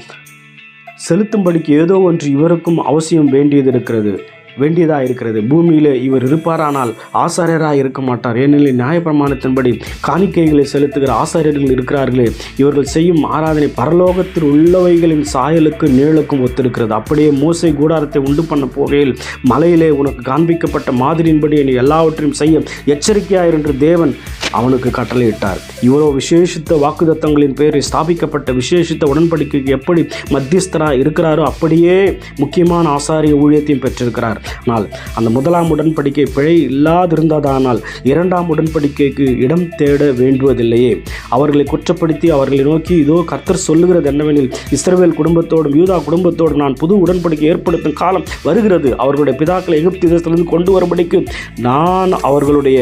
செலுத்தும்படிக்கு ஏதோ ஒன்று இவருக்கும் அவசியம் வேண்டியது இருக்கிறது. வேண்டியதாக இருக்கிறது. பூமியிலே இவர் இருப்பாரானால் ஆசாரியராக இருக்க மாட்டார். ஏனெனில் நியாயப்பிரமாணத்தின்படி காணிக்கைகளை செலுத்துகிற ஆசாரியர்கள் இருக்கிறார்களே, இவர்கள் செய்யும் ஆராதனை பரலோகத்தில் உள்ளவைகளின் சாயலுக்கு நிழலுக்கும் ஒத்திருக்கிறது. அப்படியே மோசே கூடாரத்தை உண்டு பண்ண போகையில் மலையிலே உனக்கு காண்பிக்கப்பட்ட மாதிரியின்படி நீ எல்லாவற்றையும் செய்ய எச்சரிக்கையாயிரு என்று தேவன் அவனுக்கு கட்டளையிட்டார். இவ்வளோ விசேஷித்த வாக்குத்தத்தங்களின் பேரில் ஸ்தாபிக்கப்பட்ட விசேஷித்த உடன்படிக்கைக்கு எப்படி மத்தியஸ்தராக இருக்கிறாரோ அப்படியே முக்கியமான ஆசாரிய ஊழியத்தையும் பெற்றிருக்கிறார். ஆனால் அந்த முதலாம் உடன்படிக்கை பிழை இல்லாதிருந்ததானால் இரண்டாம் உடன்படிக்கைக்கு இடம் தேட வேண்டுவதில்லையே. அவர்களை குற்றப்படுத்தி அவர்களை நோக்கி, இதோ கர்த்தர் சொல்லுகிறது என்னவெனில், இஸ்ரவேல் குடும்பத்தோடும் யூதா குடும்பத்தோடும் நான் புது உடன்படிக்கை ஏற்படுத்தும் காலம் வருகிறது. அவர்களுடைய பிதாக்களை எகிப்து தேசத்திலிருந்து கொண்டு வரும்படிக்கு நான் அவர்களுடைய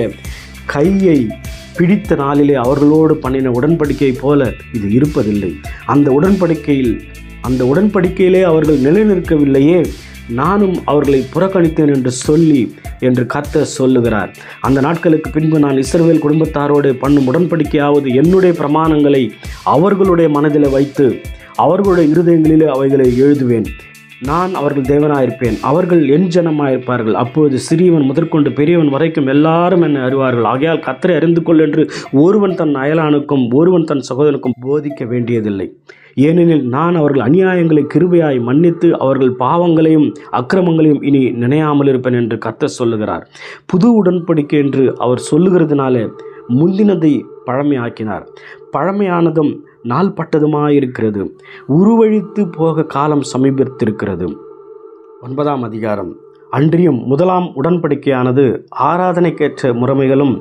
கையை பிடித்த நாளிலே அவர்களோடு பண்ணின உடன்படிக்கை போல இது இருப்பதில்லை. அந்த உடன்படிக்கையிலே அவர்கள் நிலைநிற்கவில்லையே, நானும் அவர்களை புறக்கணித்தேன் என்று கர்த்தர் சொல்லுகிறார். அந்த நாட்களுக்கு பின்பு நான் இஸ்ரவேல் குடும்பத்தாரோடு பண்ணும் உடன்படிக்கையாவது என்னுடைய பிரமாணங்களை அவர்களுடைய மனதில் வைத்து அவர்களுடைய இருதயங்களிலே அவைகளை எழுதுவேன். நான் அவர்கள் தேவனாயிருப்பேன், அவர்கள் என் ஜனமாயிருப்பார்கள். அப்பொழுது சிறியவன் முதற்கொண்டு பெரியவன் வரைக்கும் எல்லாரும் என்னை அறிவார்கள். ஆகையால் கர்த்தரை அறிந்து கொள் என்று ஒருவன் தன் அயலானுக்கும் ஒருவன் தன் சகோதரனுக்கும் போதிக்க வேண்டியதில்லை. ஏனெனில் நான் அவர்கள் அநியாயங்களை கிருபையாய் மன்னித்து அவர்கள் பாவங்களையும் அக்கிரமங்களையும் இனி நினையாமல் இருப்பேன் என்று கர்த்தர் சொல்லுகிறார். புது உடன்படிக்கை என்று அவர் சொல்லுகிறதுனால முந்தினதை பழமையாக்கினார். பழமையானதும் நாள்பட்டதுமாயிருக்கிறது, உருவழித்து போக காலம் சமீபத்திருக்கிறது. 9ஆம் அதிகாரம். அன்றியும் முதலாம் உடன்படிக்கையானது ஆராதனைக்கேற்ற முறைமைகளும்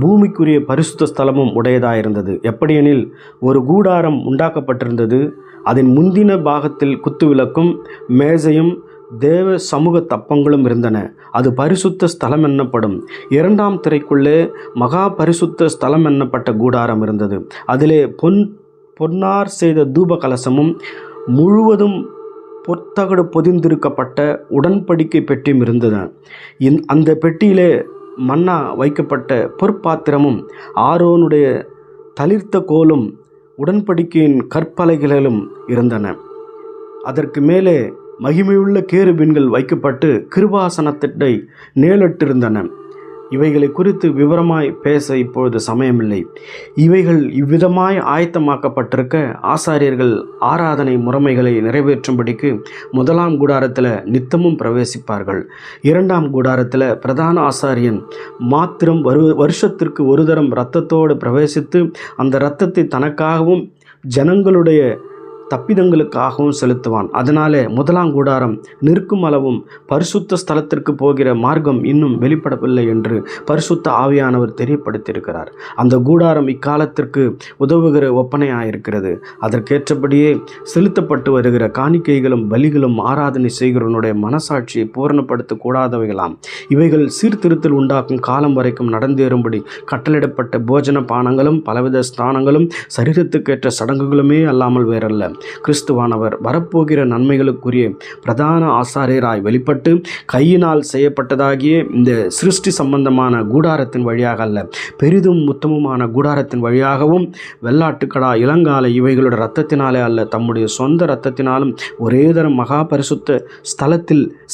பூமிக்குரிய பரிசுத்த ஸ்தலமும் உடையதாயிருந்தது. எப்படியெனில் ஒரு கூடாரம் உண்டாக்கப்பட்டிருந்தது. அதன் முந்தின பாகத்தில் குத்துவிளக்கும் மேசையும் தேவ சமூக தப்பங்களும் இருந்தன. அது பரிசுத்த ஸ்தலம் என்னப்படும். இரண்டாம் திரைக்குள்ளே மகா பரிசுத்த ஸ்தலம் என்னப்பட்ட கூடாரம் இருந்தது. அதிலே பொன்னார் செய்த தூப கலசமும் முழுவதும் பொற்தகடு பொதிந்திருக்கப்பட்ட உடன்படிக்கை பெட்டியும் இருந்தன. அந்த பெட்டியிலே மன்னா வைக்கப்பட்ட பொற்பாத்திரமும் ஆரோனுடைய தளிர்த்த கோலும் உடன்படிக்கையின் கற்பலகைகளும் இருந்தன. அதற்கு மேலே மகிமையுள்ள கேருபீன்கள் வைக்கப்பட்டு கிருபாசனத்திட்டை நேலிட்டிருந்தன. இவைகளை குறித்து விவரமாய் பேச இப்பொழுது சமயமில்லை. இவைகள் இவ்விதமாய் ஆயத்தமாக்கப்பட்டிருக்க ஆசாரியர்கள் ஆராதனை முறைமைகளை நிறைவேற்றும்படிக்கு முதலாம் கூடாரத்தில் நித்தமும் பிரவேசிப்பார்கள். இரண்டாம் கூடாரத்தில் பிரதான ஆசாரியன் மாத்திரம் வருஷத்திற்கு ஒரு தரம் இரத்தத்தோடு பிரவேசித்து அந்த இரத்தத்தை தனக்காகவும் ஜனங்களுடைய தப்பிதங்களுக்காகவும் செலுத்துவான். அதனாலே முதலாம் கூடாரம் நிற்கும் அளவும் பரிசுத்த ஸ்தலத்திற்கு போகிற மார்க்கம் இன்னும் வெளிப்படவில்லை என்று பரிசுத்த ஆவியானவர் தெரியப்படுத்தியிருக்கிறார். அந்த கூடாரம் இக்காலத்திற்கு உதவுகிற ஒப்பனையாயிருக்கிறது. அதற்கேற்றபடியே செலுத்தப்பட்டு வருகிற காணிக்கைகளும் பலிகளும் ஆராதனை செய்கிறவனுடைய மனசாட்சியை பூரணப்படுத்தக்கூடாதவைகளாம். இவைகள் சீர்திருத்தல் உண்டாக்கும் காலம் வரைக்கும் நடந்தேறும்படி கட்டளிடப்பட்ட போஜன பானங்களும் பலவித ஸ்தானங்களும் சரீரத்துக்கேற்ற சடங்குகளுமே அல்லாமல் வேறல்ல. கிறிஸ்துவானவர் வரப்போகிற நன்மைகளுக்குரிய பிரதான ஆசாரியராய் வெளிப்பட்டு கையினால் செய்யப்பட்டதாகிய இந்த சிருஷ்டி சம்பந்தமான கூடாரத்தின் வழியாக அல்ல, பெரிதும் உத்தமமான கூடாரத்தின் வழியாகவும் வெள்ளாட்டுக்கடா இளங்காலை இவைகளுடைய இரத்தத்தினாலே அல்ல, தம்முடைய சொந்த இரத்தத்தினாலும் ஒரே தரம் மகா பரிசுத்த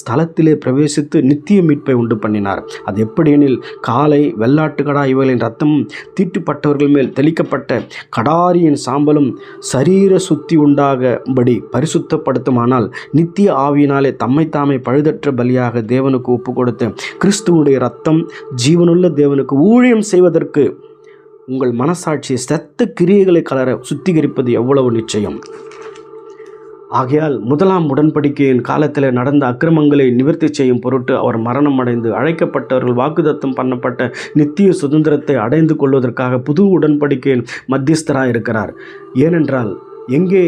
ஸ்தலத்திலே பிரவேசித்து நித்திய மீட்பை உண்டு பண்ணினார். அது எப்படியெனில் காலை வெள்ளாட்டுக்கடா இவைகளின் இரத்தமும் தீட்டுப்பட்டவர்கள் மேல் தெளிக்கப்பட்ட கடாரியின் சாம்பலும் சரீர சுத்தி உண்டாகபடி பரிசுத்தப்படுத்துமானால் நித்திய ஆவியினாலே தம்மைத்தாமே பழுதற்ற பலியாக தேவனுக்கு ஒப்பு கொடுத்த கிறிஸ்துவுடைய இரத்தம் ஜீவனுள்ள தேவனுக்கு ஊழியம் செய்வதற்கு உங்கள் மனசாட்சியை செத்த கிரியைகளை கலர சுத்திகரிப்பது எவ்வளவு நிச்சயம். ஆகையால் முதலாம் உடன்படிக்கையின் காலத்தில் நடந்த அக்கிரமங்களை நிவர்த்தி செய்யும் பொருட்டு அவர் மரணம் அடைந்து அழைக்கப்பட்டவர்கள் வாக்குத்தத்தம் பண்ணப்பட்ட நித்திய சுதந்திரத்தை அடைந்து கொள்வதற்காக புது உடன்படிக்கையின் மத்தியஸ்தராக இருக்கிறார். ஏனென்றால் எங்கே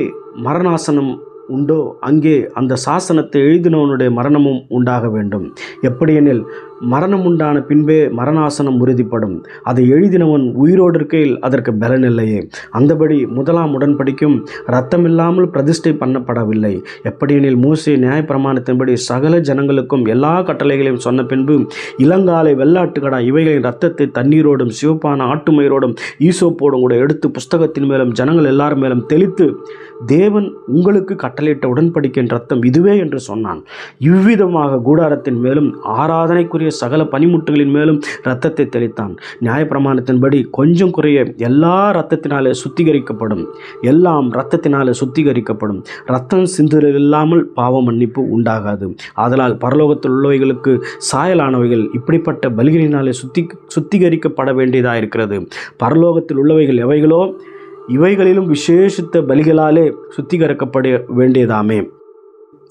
மரணாசனம் உண்டோ அங்கே அந்த சாசனத்தை எழுதினவனுடைய மரணமும் உண்டாக வேண்டும். எப்படியெனில் மரணம் உண்டான பின்பே மரணாசனம் உறுதிப்படும். அதை எழுதினவன் உயிரோடு இருக்கையில் அதற்கு பலனில்லையே. அந்தபடி முதலாம் உடன்படிக்கும் இரத்தமில்லாமல் பிரதிஷ்டை பண்ணப்படவில்லை. எப்படியெனில் மோசே நியாயப்பிரமாணத்தின்படி சகல ஜனங்களுக்கும் எல்லா கட்டளைகளையும் சொன்ன பின்பு இளங்காலை வெள்ளாட்டுக்கடா இவைகளின் இரத்தத்தை தண்ணீரோடும் சிவப்பான ஆட்டுமயிரோடும் ஈசோப்போடும் கூட எடுத்து புஸ்தகத்தின் மேலும் ஜனங்கள் எல்லாரும் மேலும் தெளித்து தேவன் உங்களுக்கு கட்டளையிட்ட உடன்படிக்கையின் ரத்தம் இதுவே என்று சொன்னான். இவ்விதமாக கூடாரத்தின் மேலும் ஆராதனைக்குரிய சகல பனிமுட்டுகளின் மேலும் இரத்தத்தை தெளித்தான். நியாயப்பிரமாணத்தின்படி கொஞ்சம் குறைய எல்லா இரத்தத்தினாலே சுத்திகரிக்கப்படும், எல்லாம் இரத்தத்தினாலே சுத்திகரிக்கப்படும். இரத்தம் சிந்துதல் இல்லாமல் பாவ மன்னிப்பு உண்டாகாது. ஆதலால் பரலோகத்தில் உள்ளவைகளுக்கு சாயலானவைகள் இப்படிப்பட்ட பலிகளினாலே சுத்திகரிக்கப்பட வேண்டியதாக இருக்கிறது. பரலோகத்தில் உள்ளவைகள் எவைகளோ இவைகளிலும் விசேஷித்த பலிகளாலே சுத்திகரிக்கப்பட வேண்டியதாமே.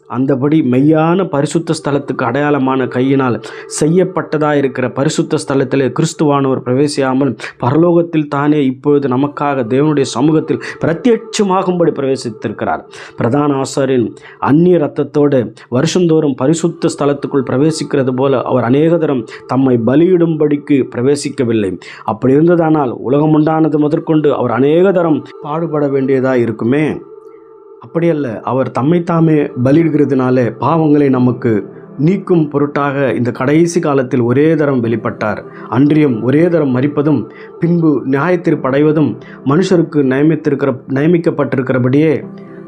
அந்தபடி மெய்யான பரிசுத்த ஸ்தலத்துக்கு அடையாளமான கையினால் செய்யப்பட்டதாக இருக்கிற பரிசுத்த ஸ்தலத்திலே கிறிஸ்துவானவர் பிரவேசியாமல் பரலோகத்தில் தானே இப்பொழுது நமக்காக தேவனுடைய சமூகத்தில் பிரத்யட்சமாகும்படி பிரவேசித்திருக்கிறார். பிரதான ஆசாரியன் அந்நிய இரத்தத்தோடு வருஷந்தோறும் பரிசுத்த ஸ்தலத்துக்குள் பிரவேசிக்கிறது போல அவர் அநேக தரம் தம்மை பலியிடும்படிக்கு பிரவேசிக்கவில்லை. அப்படி இருந்ததானால் உலகம் உண்டானது முதற்கொண்டு அவர் அநேக தரம் பாடுபட வேண்டியதாக இருக்குமே. அப்படியல்ல, அவர் தம்மைத்தாமே பலியிடுகிறதுனால பாவங்களை நமக்கு நீக்கும் பொருட்டாக இந்த கடைசி காலத்தில் ஒரே தரம் வெளிப்பட்டார். அன்றியும் ஒரே தரம் மரிப்பதும் பின்பு நியாயத்தீர்ப்படைவதும் மனுஷருக்கு நியமிக்கப்பட்டிருக்கிறபடியே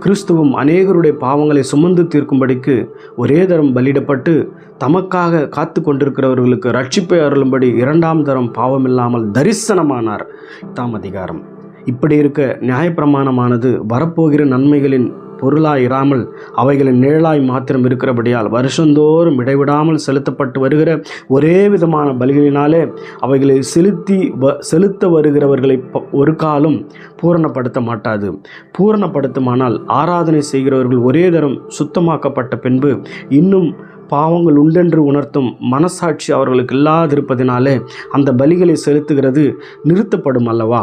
கிறிஸ்துவும் அநேகருடைய பாவங்களை சுமந்து தீர்க்கும்படிக்கு ஒரே தரம் பலியிடப்பட்டு தமக்காக காத்து கொண்டிருக்கிறவர்களுக்கு ரட்சிப்பை அருளும்படி இரண்டாம் தரம் பாவமில்லாமல் தரிசனமானார். 8ஆம் அதிகாரம். இப்படி இருக்க நியாயப்பிரமாணமானது வரப்போகிற நன்மைகளின் பொருளாயிராமல் அவைகளின் நிழலாய் மாத்திரம் இருக்கிறபடியால் வருஷந்தோறும் இடைவிடாமல் செலுத்தப்பட்டு வருகிற ஒரே விதமான பலிகளினாலே அவைகளை செலுத்த வருகிறவர்களை ஒரு காலம் பூரணப்படுத்த மாட்டாது. பூரணப்படுத்துமானால் ஆராதனை செய்கிறவர்கள் ஒரே தரம் சுத்தமாக்கப்பட்ட பின்பு இன்னும் பாவங்கள் உண்டென்று உணர்த்தும் மனசாட்சி அவர்களுக்கு இல்லாதிருப்பதினாலே அந்த பலிகளை செலுத்துகிறது நிறுத்தப்படும் அல்லவா?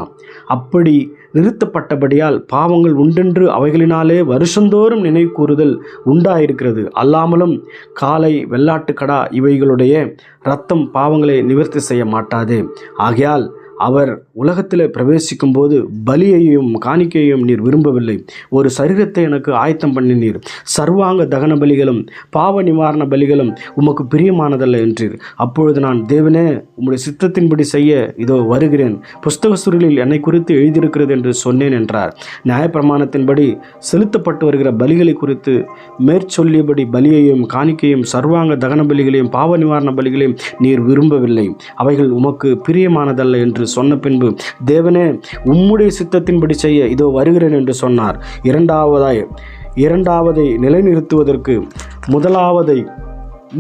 அப்படி நிறுத்தப்பட்டபடியால் பாவங்கள் உண்டென்று அவைகளினாலே வருஷந்தோறும் நினைவு கூறுதல் உண்டாயிருக்கிறது. அல்லாமலும் காளை, வெள்ளாட்டுக்கடா இவைகளுடைய இரத்தம் பாவங்களை நிவர்த்தி செய்ய மாட்டாது. ஆகையால் அவர் உலகத்தில் பிரவேசிக்கும் போது பலியையும் காணிக்கையையும் நீர் விரும்பவில்லை. ஒரு சரீரத்தை எனக்கு ஆயத்தம் பண்ணினீர். சர்வாங்க தகன பலிகளும் பாவ நிவாரண பலிகளும் உமக்கு பிரியமானதல்ல என்றீர். அப்பொழுது நான், தேவனே, உம்முடைய சித்தத்தின்படி செய்ய இதோ வருகிறேன், புஸ்தக சுருளில் என்னை குறித்து எழுதியிருக்கிறது என்று சொன்னேன் என்றார். நியாயப்பிரமாணத்தின்படி செலுத்தப்பட்டு வருகிற பலிகளை குறித்து மேற்சொல்லியபடி பலியையும் காணிக்கையும் சர்வாங்க தகன பலிகளையும் பாவ நிவாரண பலிகளையும் நீர் விரும்பவில்லை, அவைகள் உமக்கு பிரியமானதல்ல என்று சொன்ன பின்பு, தேவனே, உம்முடைய சித்தத்தின்படி செய்ய இதோ வருகிறேன் என்று சொன்னார். இரண்டாவதை நிலைநிறுத்துவதற்கு முதலாவதை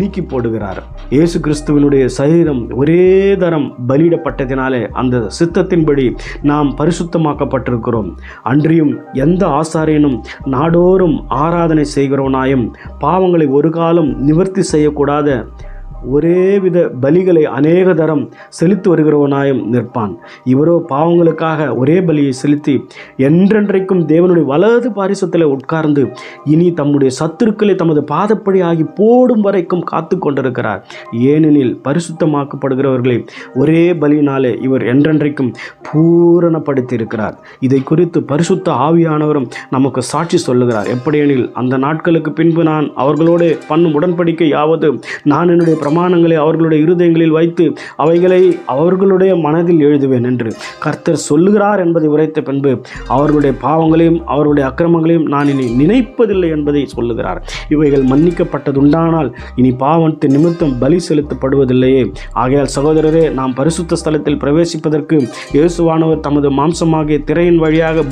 நீக்கி போடுகிறார். இயேசு கிறிஸ்துவனுடைய சரீரம் ஒரே தரம் பலியிடப்பட்டதினாலே அந்த சித்தத்தின்படி நாம் பரிசுத்தமாக்கப்பட்டிருக்கிறோம். அன்றியும் எந்த ஆசாரியனும் நாடோறும் ஆராதனை செய்கிறவனாயும் பாவங்களை ஒரு காலம் நிவர்த்தி செய்யக்கூடாத ஒரே வித பலிகளை அநேக தரம் செலுத்தி வருகிறவனாயும் நிற்பான். இவரோ பாவங்களுக்காக ஒரே பலியை செலுத்தி என்றென்றைக்கும் தேவனுடைய வலது பாரிசத்தில் உட்கார்ந்து இனி தம்முடைய சத்துருக்களை தமது பாதப்படி ஆகி போடும் வரைக்கும் காத்து கொண்டிருக்கிறார். ஏனெனில் பரிசுத்தமாக்கப்படுகிறவர்களை ஒரே பலியினாலே இவர் என்றென்றைக்கும் பூரணப்படுத்தி இருக்கிறார். இதை குறித்து பரிசுத்த ஆவியானவரும் நமக்கு சாட்சி சொல்லுகிறார். எப்படியெனில், அந்த நாட்களுக்கு பின்பு நான் அவர்களோடு பண்ணும் உடன்படிக்கை யாவது, நான் என்னுடைய பிரமாணங்களை அவர்களுடைய இருதயங்களில் வைத்து அவைகளை அவர்களுடைய மனதில் எழுதுவேன் என்று கர்த்தர் சொல்லுகிறார் என்பதை உரைத்த பின்பு அவர்களுடைய பாவங்களையும் அவர்களுடைய அக்கிரமங்களையும் நான் இனி நினைப்பதில்லை என்பதை சொல்லுகிறார். இவைகள் மன்னிக்கப்பட்டதுண்டானால் இனி பாவத்தின் நிமித்தம் பலி செலுத்தப்படுவதில்லையே. ஆகையால் சகோதரரே, நாம் பரிசுத்த ஸ்தலத்தில் பிரவேசிப்பதற்கு இயேசுவானவர் தமது மாம்சமாகிய திரையின் வழியாக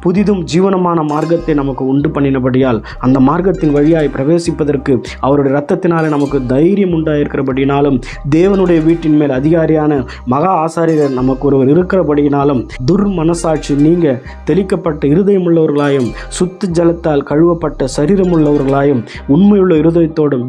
புதிதும் ஜீவனமான மார்க்கத்தை நமக்கு உண்டு பண்ணினபடியால் அந்த மார்க்கத்தின் வழியாய் பிரவேசிப்பதற்கு அவருடைய இரத்தத்தினாலே நமக்கு தைரியம் உண்டாயிருக்கிறபடினாலும் தேவனுடைய வீட்டின் மேல் அதிகாரியான மகா ஆசாரியர் நமக்கு ஒருவர் இருக்கிறபடியினாலும் துர்மனசாட்சி நீங்க தெளிக்கப்பட்ட இருதயம் உள்ளவர்களாயும் சுத்த ஜலத்தால் கழுவப்பட்ட சரீரம் உள்ளவர்களாயும் உண்மையுள்ள இருதயத்தோடும்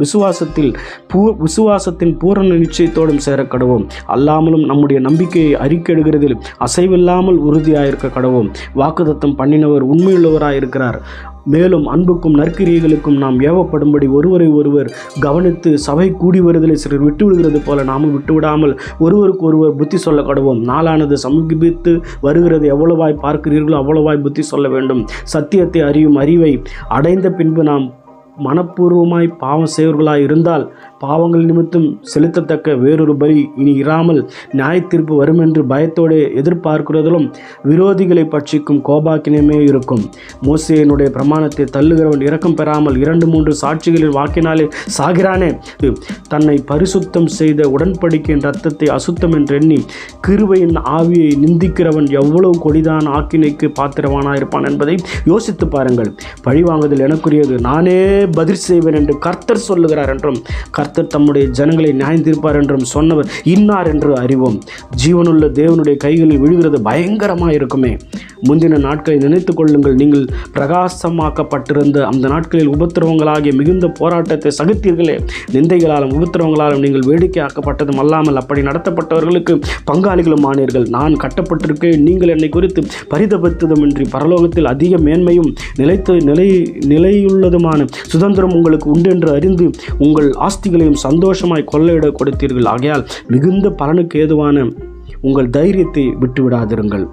விசுவாசத்தின் பூரண நிச்சயத்தோடும் சேர கடவோம். அல்லாமலும் நம்முடைய நம்பிக்கையை அறிக்கையிடுகிறதில் அசைவில்லாமல் உறுதியாயிருக்க கடவோம். வாக்குத்தத்தம் பண்ணினவர் உண்மையுள்ளவராயிருக்கிறார். மேலும் அன்புக்கும் நற்கிரியைகளுக்கும் நாம் ஏவப்படும்படி ஒருவரை ஒருவர் கவனித்து சபை கூடி வருதலை சிலர் விட்டுவிடுகிறது போல நாமும் விட்டுவிடாமல் ஒருவருக்கு ஒருவர் புத்தி சொல்ல கடவோம். நாளானது சமீபித்து வருகிறது. எவ்வளவாய் பார்க்கிறீர்களோ அவ்வளவாய் புத்தி சொல்ல வேண்டும். சத்தியத்தை அறியும் அறிவை அடைந்த பின்பு நாம் மனப்பூர்வமாய் பாவம் செய்வர்களாய் இருந்தால் பாவங்கள் நிமித்தம் செலுத்தத்தக்க வேறொரு பலி இனி இராமல் நியாய தீர்ப்பு வரும் என்று பயத்தோடு எதிர்பார்க்கிறதிலும் விரோதிகளை பட்சிக்கும் கோபாக்கினமே இருக்கும். மோசேயினுடைய பிரமாணத்தை தள்ளுகிறவன் இரக்கம் பெறாமல் 2-3 சாட்சிகளின் வாக்கினாலே சாகிறானே. தன்னை பரிசுத்தம் செய்த உடன்படிக்கையின் இரத்தத்தை அசுத்தம் என்று எண்ணி கிருபையின் ஆவியை நிந்திக்கிறவன் எவ்வளவு கொடிதான ஆக்கினைக்கு பாத்திரவானாயிருப்பான் என்பதை யோசித்து பாருங்கள். பழிவாங்குதல் எனக்குரியது, நானே பதில் செய்வேன் என்று கர்த்தர் சொல்லுகிறார் என்றும் கர்த்தர் தம்முடைய ஜனங்களை நியாயந்தீர்ப்பார் என்றும் சொன்னவர் இன்னார் என்று அறிவோம். ஜீவனுள்ள தேவனுடைய கைகளில் விழுகிறது பயங்கரமாக இருக்குமே. முந்தின நாட்களை நினைத்து கொள்ளுங்கள். நீங்கள் பிரகாசமாக்கப்பட்டிருந்த அந்த நாட்களில் உபத்திரவங்களாகிய மிகுந்த போராட்டத்தை சகித்தீர்களே. நிந்தைகளாலும் உபத்திரவங்களாலும் நீங்கள் வேடிக்கையாக்கப்பட்டதும் அல்லாமல் அப்படி நடத்தப்பட்டவர்களுக்கு பங்காளிகளும் ஆனீர்கள். நான் கட்டப்பட்டிருக்கேன், நீங்கள் என்னை குறித்து பரிதபித்ததுமின்றி பரலோகத்தில் அதிக மேன்மையும் நிலையுள்ளதுமான சுதந்திரம் உங்களுக்கு உண்டென்று அறிந்து உங்கள் ஆஸ்திகளையும் சந்தோஷமாய் கொள்ளையிட கொடுத்தீர்கள். ஆகையால் மிகுந்த பலனுக்கு ஏதுவான உங்கள் தைரியத்தை விட்டுவிடாதிருங்கள்.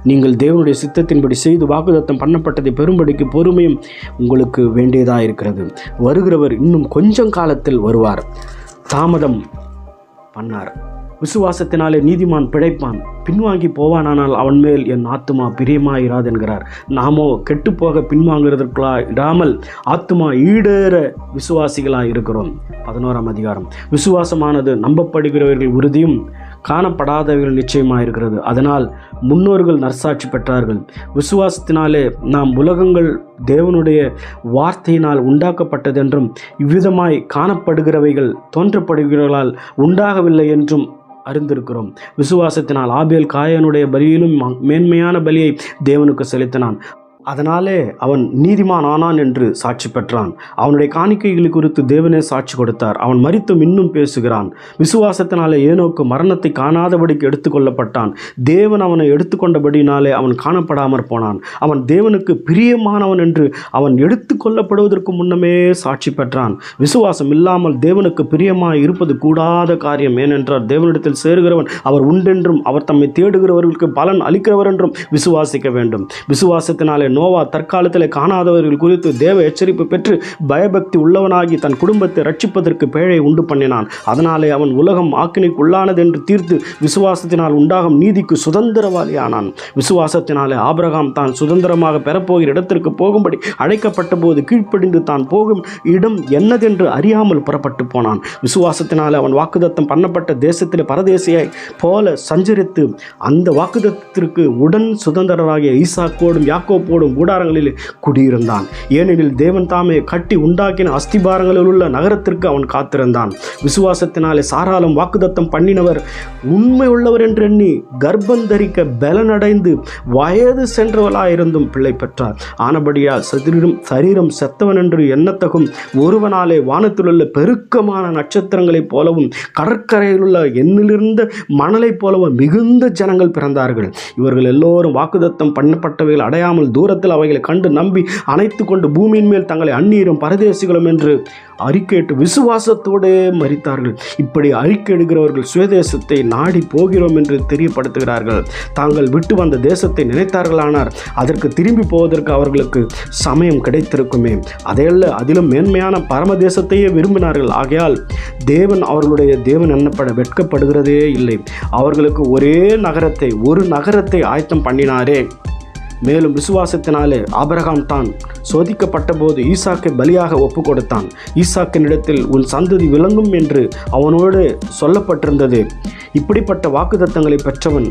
நீங்கள் தேவனுடைய சித்தத்தின்படி செய்து வாக்குத்தத்தம் பண்ணப்பட்டதை பெரும்படிக்கு பொறுமையும் உங்களுக்கு வேண்டியதாக இருக்கிறது. வருகிறவர் இன்னும் கொஞ்சம் காலத்தில் வருவார், தாமதம் பண்ணார். விசுவாசத்தினாலே நீதிமான் பிழைப்பான், பின்வாங்கி போவானானால் அவன் மேல் என் ஆத்துமா பிரியமாயிராது என்கிறார். நாமோ கெட்டுப்போக பின்வாங்கிறதற்குள்ளாய் இடாமல் ஆத்துமா ஈடேற விசுவாசிகளாய் இருக்கிறோம். 11ஆம் அதிகாரம். விசுவாசமானது நம்பப்படுகிறவர்கள் உறுதியும் காணப்படாதவர்கள் நிச்சயமாக இருக்கிறது. அதனால் முன்னோர்கள் நற்சாட்சி பெற்றார்கள். விசுவாசத்தினாலே நாம் உலகங்கள் தேவனுடைய வார்த்தையினால் உண்டாக்கப்பட்டதென்றும் இவ்விதமாய் காணப்படுகிறவைகள் தோன்றப்படுகிறவர்களால் உண்டாகவில்லை என்றும் அறிந்திருக்கிறோம். விசுவாசத்தினால் ஆபேல் காயனுடைய பலியிலும் மேன்மையான பலியை தேவனுக்கு செலுத்தினான். அதனாலே அவன் நீதிமான் ஆனான் என்று சாட்சி பெற்றான். அவனுடைய காணிக்கைகளை குறித்து தேவனே சாட்சி கொடுத்தார். அவன் மரித்தும் இன்னும் பேசுகிறான். விசுவாசத்தினாலே ஏனோக்கு மரணத்தை காணாதபடிக்கு எடுத்துக்கொள்ளப்பட்டான். தேவன் அவனை எடுத்துக்கொண்டபடினாலே அவன் காணப்படாமற் போனான். அவன் தேவனுக்கு பிரியமானவன் என்று அவன் எடுத்துக்கொள்ளப்படுவதற்கு முன்னமே சாட்சி பெற்றான். விசுவாசம் இல்லாமல் தேவனுக்கு பிரியமாய் இருப்பது கூடாத காரியம். ஏனென்றால் தேவனிடத்தில் சேருகிறவன் அவர் உண்டென்றும் அவர் தம்மை தேடுகிறவர்களுக்கு பலன் அளிக்கிறவர் என்றும் விசுவாசிக்க வேண்டும். விசுவாசத்தினாலே நோவா தற்காலத்தில் காணாதவர்கள் குறித்து தேவ எச்சரிப்பு பெற்று பயபக்தி உள்ளவனாகி தன் குடும்பத்தை ரட்சிப்பதற்கு பேழை உண்டு பண்ணினான். அதனாலே அவன் உலகம் ஆக்கினைக்கு உள்ளானது என்று தீர்த்து விசுவாசத்தினால் உண்டாகும் நீதிக்கு சுதந்திரவாளி ஆனான். விசுவாசத்தினாலே ஆபிரகாம் தான் சுதந்திரமாக பெறப்போகிற இடத்திற்கு போகும்படி அழைக்கப்பட்ட போது கீழ்ப்படிந்து தான் போகும் இடம் என்னதென்று அறியாமல் புறப்பட்டு போனான். விசுவாசத்தினாலே அவன் வாக்குத்தத்தம் பண்ணப்பட்ட தேசத்தில் பரதேசியாய் போல சஞ்சரித்து அந்த வாக்குத்தத்திற்கு உடன் சுதந்திரராகிய ஈசாக்கோடும் யாக்கோப்போடும் கூடாரங்களில் குடியிருந்தான். ஏனெனில் தேவன் தாமே கட்டி உண்டாக்கின அஸ்திபாரங்களில் உள்ள நகரத்திற்கு அவன் காத்திருந்தான். விசுவாசத்தினாலே சாராலும் வாக்குத்தத்தம் பண்ணினவர் உண்மை உள்ளவர் என்று எண்ணி கர்ப்பம் தரிக்க பலனடைந்து வயது சென்றவளாயிருந்தும் பிள்ளை பெற்றார். ஆனபடியால் சரீரம் செத்தவன் என்று எண்ணத்தகும் ஒருவனாலே வானத்தில் உள்ள பெருக்கமான நட்சத்திரங்களைப் போலவும் கடற்கரையில் உள்ள எண்ணிலிருந்த மணலைப் போலவும் மிகுந்த ஜனங்கள் பிறந்தார்கள். இவர்கள் எல்லோரும் வாக்குத்தத்தம் பண்ணப்பட்டவைகள் அடையாமல் தூரத்தில் அவைகளை கண்டு நம்பி அணைத்து கொண்டு பூமியின் மேல் தங்களை அந்நியரும் பரதேசிகளும் என்று அறிக்கையிட்டு விசுவாசத்தோடு மரித்தார்கள். இப்படி அறிக்கையிடுகிறவர்கள் சுயதேசத்தை நாடி போகிறோம் என்று தெரியப்படுத்துகிறார்கள். தாங்கள் விட்டு வந்த தேசத்தை நினைத்தார்களானார் அதற்கு திரும்பி போவதற்கு அவர்களுக்கு சமயம் கிடைத்திருக்குமே. அதையல்ல, அதிலும் மேன்மையான பரமதேசத்தையே விரும்பினார்கள். ஆகையால் தேவன் அவர்களுடைய தேவன் எண்ணப்பட வெட்கப்படுகிறதே இல்லை. அவர்களுக்கு ஒரு நகரத்தை ஆயத்தம் பண்ணினாரே. மேலும் விசுவாசத்தினாலே ஆபிரகாம் தான் சோதிக்கப்பட்ட போது ஈசாக்கை பலியாக ஒப்பு கொடுத்தான். ஈசாக்கினிடத்தில் உன் சந்ததி விளங்கும் என்று அவனோடு சொல்லப்பட்டிருந்தது. இப்படிப்பட்ட வாக்குத்தத்தங்களை பெற்றவன்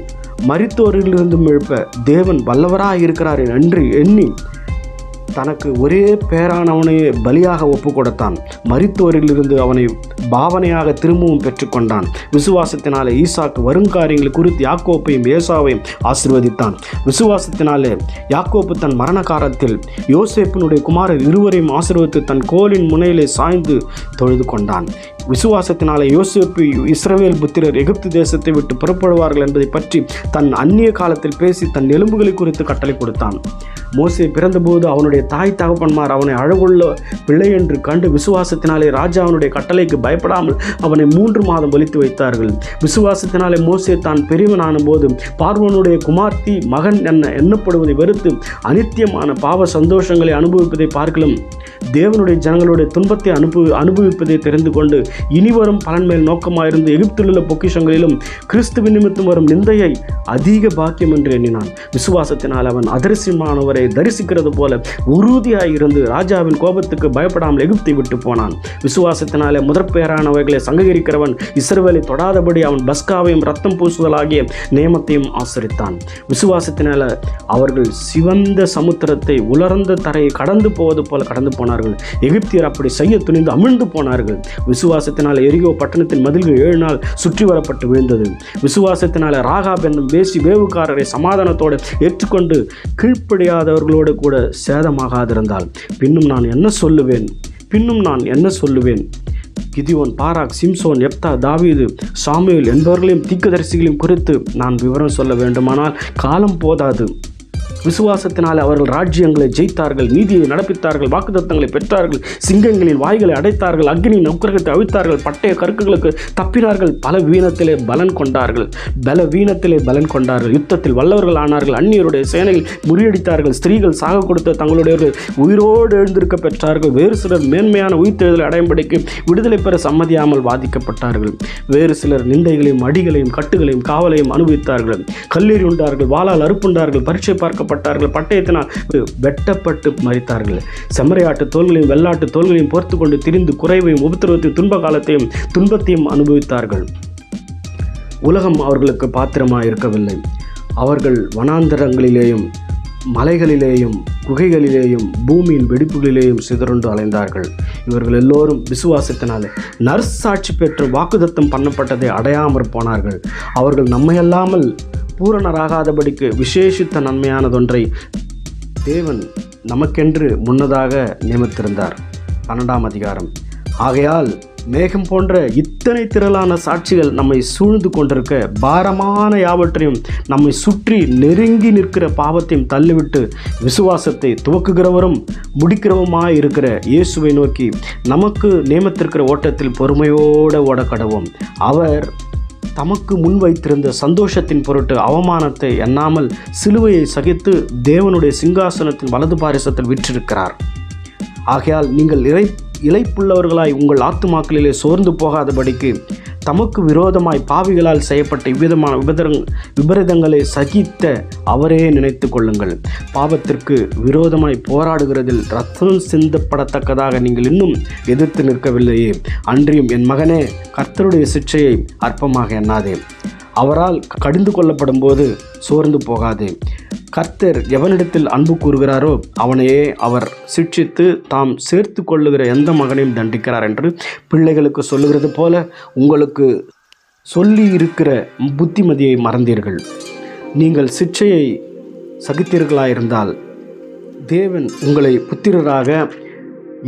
மரித்தோரிலிருந்தும் எழுப்ப தேவன் வல்லவராக இருக்கிறார் என்று எண்ணி தனக்கு ஒரே பேரானவனையே பலியாக ஒப்பு கொடுத்தான். மரித்தோரிலிருந்து அவனை பாவனையாக திரும்பவும் பெற்றுக்கொண்டான். விசுவாசத்தினாலே ஈசாக்கு வருங்காரியங்களை குறித்து யாக்கோப்பையும் ஏசாவையும் ஆசீர்வதித்தான். விசுவாசத்தினாலே யாக்கோப்பு தன் மரணகாலத்தில் யோசேப்பினுடைய குமாரர் இருவரையும் ஆசீர்வதித்து தன் கோலின் முனையிலே சாய்ந்து தொழுது கொண்டான். விசுவாசத்தினாலே யோசேப்பு இஸ்ரவேல் புத்திரர் எகிப்து தேசத்தை விட்டு புறப்படுவார்கள் என்பதை பற்றி தன் அந்நிய காலத்தில் பேசி தன் எலும்புகளை குறித்து கட்டளை கொடுத்தான். மோசே பிறந்தபோது அவனுடைய தாய் தகப்பன்மார் அவனை அழகுள்ள பிள்ளை என்று கண்டு விசுவாசத்தினாலே ராஜாவினுடைய கட்டளைக்கு பயப்படாமல் அவனை 3 மாதம் ஒலித்து வைத்தார்கள். விசுவாசத்தினாலே மோசே தான் பெரியவனான போது பார்வோனுடைய குமார்த்தி மகன் எண்ணப்படுவதை வெறுத்து அனித்தியமான பாவ சந்தோஷங்களை அனுபவிப்பதை பார்க்கலாம் தேவனுடைய ஜனங்களுடைய துன்பத்தை அனுபவிப்பதை தெரிந்து கொண்டு இனிவரும் பலன் மேல் நோக்கமாயிருந்து எகிப்தில் உள்ள பொக்கிஷங்களிலும் கிறிஸ்துவின் நிமித்தம் வரும் நிந்தையை அதிக பாக்கியம் என்று எண்ணினான். விசுவாசத்தினால் அவன் அதரிசனமானவரை தரிசிக்கிறது போல உறுதியாய் இருந்து ராஜாவின் கோபத்துக்கு பயப்படாமல் எகிப்தை விட்டு போனான். விசுவாசத்தினாலே முதற்பேரானவைகளை சங்ககரிக்கிறவன் இஸ்ரவேலை தொடாதபடி அவன் பஸ்காவையும் ரத்தம் பூசுதலாகிய நியமத்தையும் ஆசரித்தான். விசுவாசத்தினால அவர்கள் சிவந்த சமுத்திரத்தை உலர்ந்த தரையை கடந்து போவது போல கடந்து போனார்கள். எகிப்தியர் அப்படி செய்ய துணிந்து அமிழ்ந்து போனார்கள். விசுவாசத்தினால் எரிகோ பட்டணத்தின் மதில்கள் 7 நாள் சுற்றி வரப்பட்டு வீழ்ந்தது. விசுவாசத்தினால ராகாப் என்னும் பேசி வேவுக்காரரை சமாதானத்தோடு ஏற்றுக்கொண்டு கீழ்ப்படியாதவர்களோடு கூட சேதமாகாதிருந்தாள். பின்னும் நான் என்ன சொல்லுவேன்? கிதியோன், பாராக், சிம்சோன், எப்தா, தாவீது, சாமுவேல் என்பவர்களையும் தீர்க்கதரிசிகளையும் குறித்து நான் விவரம் சொல்ல வேண்டுமானால் காலம் போதாது. விசுவாசத்தினால் அவர்கள் ராஜ்யங்களை ஜெயித்தார்கள், நீதியை நடப்பித்தார்கள், வாக்குத்தத்தங்களை பெற்றார்கள், சிங்கங்களின் வாய்களை அடைத்தார்கள், அக்னியின் உக்கிரகத்தை அவிழ்த்தார்கள், பட்டய கருக்குகளுக்கு தப்பினார்கள், பல வீணத்திலே பலன் கொண்டார்கள், யுத்தத்தில் வல்லவர்கள் ஆனார்கள், அந்நியருடைய சேனையில் முறியடித்தார்கள், ஸ்திரீகள் சாக கொடுத்த தங்களுடையவர்கள் உயிரோடு எழுந்திருக்க பெற்றார்கள், வேறு சிலர் மேன்மையான உயிர்த்தெழுதலை அடையும்படிக்கு விடுதலை பெற சம்மதியாமல் வாதிக்கப்பட்டார்கள், வேறு சிலர் நிந்தைகளையும் அடிகளையும் கட்டுகளையும் காவலையும் அனுபவித்தார்கள், கல்லெறி உண்டார்கள், வாளால் அறுப்புண்டார்கள், பரீட்சை பார்க்கப்பட்டார்கள், பட்டயத்தினால் வெட்டப்பட்டு மரித்தார்கள், செம்மறியாட்டு தோள்களையும் வெள்ளாட்டு தோள்களையும் பொறுத்து கொண்டு திரிந்து குறைவையும் உபத்திரவத்தையும் துன்ப காலத்தையும் துன்பத்தையும் அனுபவித்தார்கள். உலகம் அவர்களுக்கு பாத்திரமாக இருக்கவில்லை. அவர்கள் வனாந்தரங்களிலேயும் மலைகளிலேயும் குகைகளிலேயும் பூமியின் வெடிப்புகளிலேயும் சிதறுண்டு அலைந்தார்கள். இவர்கள் எல்லோரும் விசுவாசத்தினாலே நற்சாட்சி பெற்று வாக்குத்தத்தம் பண்ணப்பட்டதை அடையாமற் போனார்கள். அவர்கள் நம்மையல்லாமல் பூரணராகாதபடிக்கு விசேஷித்த நன்மையானதொன்றை தேவன் நமக்கென்று முன்னதாக நியமித்திருந்தார். 12ஆம் அதிகாரம். ஆகையால் மேகம் போன்ற இத்தனை திரளான சாட்சிகள் நம்மை சூழ்ந்து கொண்டிருக்க பாரமான யாவற்றையும் நம்மை சுற்றி நெருங்கி நிற்கிற பாவத்தையும் தள்ளிவிட்டு விசுவாசத்தை துவக்குகிறவரும் முடிக்கிறவருமாய் இருக்கிற இயேசுவை நோக்கி நமக்கு நியமித்திருக்கிற ஓட்டத்தில் பொறுமையோடு ஓடக்கடவோம். அவர் தமக்கு முன் வைத்திருந்த சந்தோஷத்தின் பொருட்டு அவமானத்தை எண்ணாமல் சிலுவையை சகித்து தேவனுடைய சிங்காசனத்தின் வலது பாரிசத்தில் விற்றிருக்கிறார். ஆகையால் நீங்கள் இளைப்புள்ளவர்களாய் உங்கள் ஆத்துமாக்களிலே சோர்ந்து போகாதபடிக்கு தமக்கு விரோதமாய் பாவிகளால் செய்யப்பட்ட இவ்விதமான விபரீதங்களை சகித்த அவரே நினைத்து கொள்ளுங்கள். பாவத்திற்கு விரோதமாய் போராடுகிறதில் இரத்தம் சிந்தப்படத்தக்கதாக நீங்கள் இன்னும் எதிர்த்து நிற்கவில்லையே. அன்றியும் என் மகனே, கர்த்தருடைய சிட்சையை அற்பமாக எண்ணாதே. அவரால் கடிந்து கொள்ளப்படும் போது சோர்ந்து போகாதே. கர்த்தர் எவனிடத்தில் அன்பு கூறுகிறாரோ அவனையே அவர் சிட்சித்து தாம் சேர்த்து கொள்ளுகிற எந்த மகனையும் தண்டிக்கிறார் என்று பிள்ளைகளுக்கு சொல்லுகிறது போல உங்களுக்கு சொல்லி இருக்கிற புத்திமதியை மறந்தீர்கள். நீங்கள் சிட்சையை சகித்தீர்களாயிருந்தால் தேவன் உங்களை புத்திரராக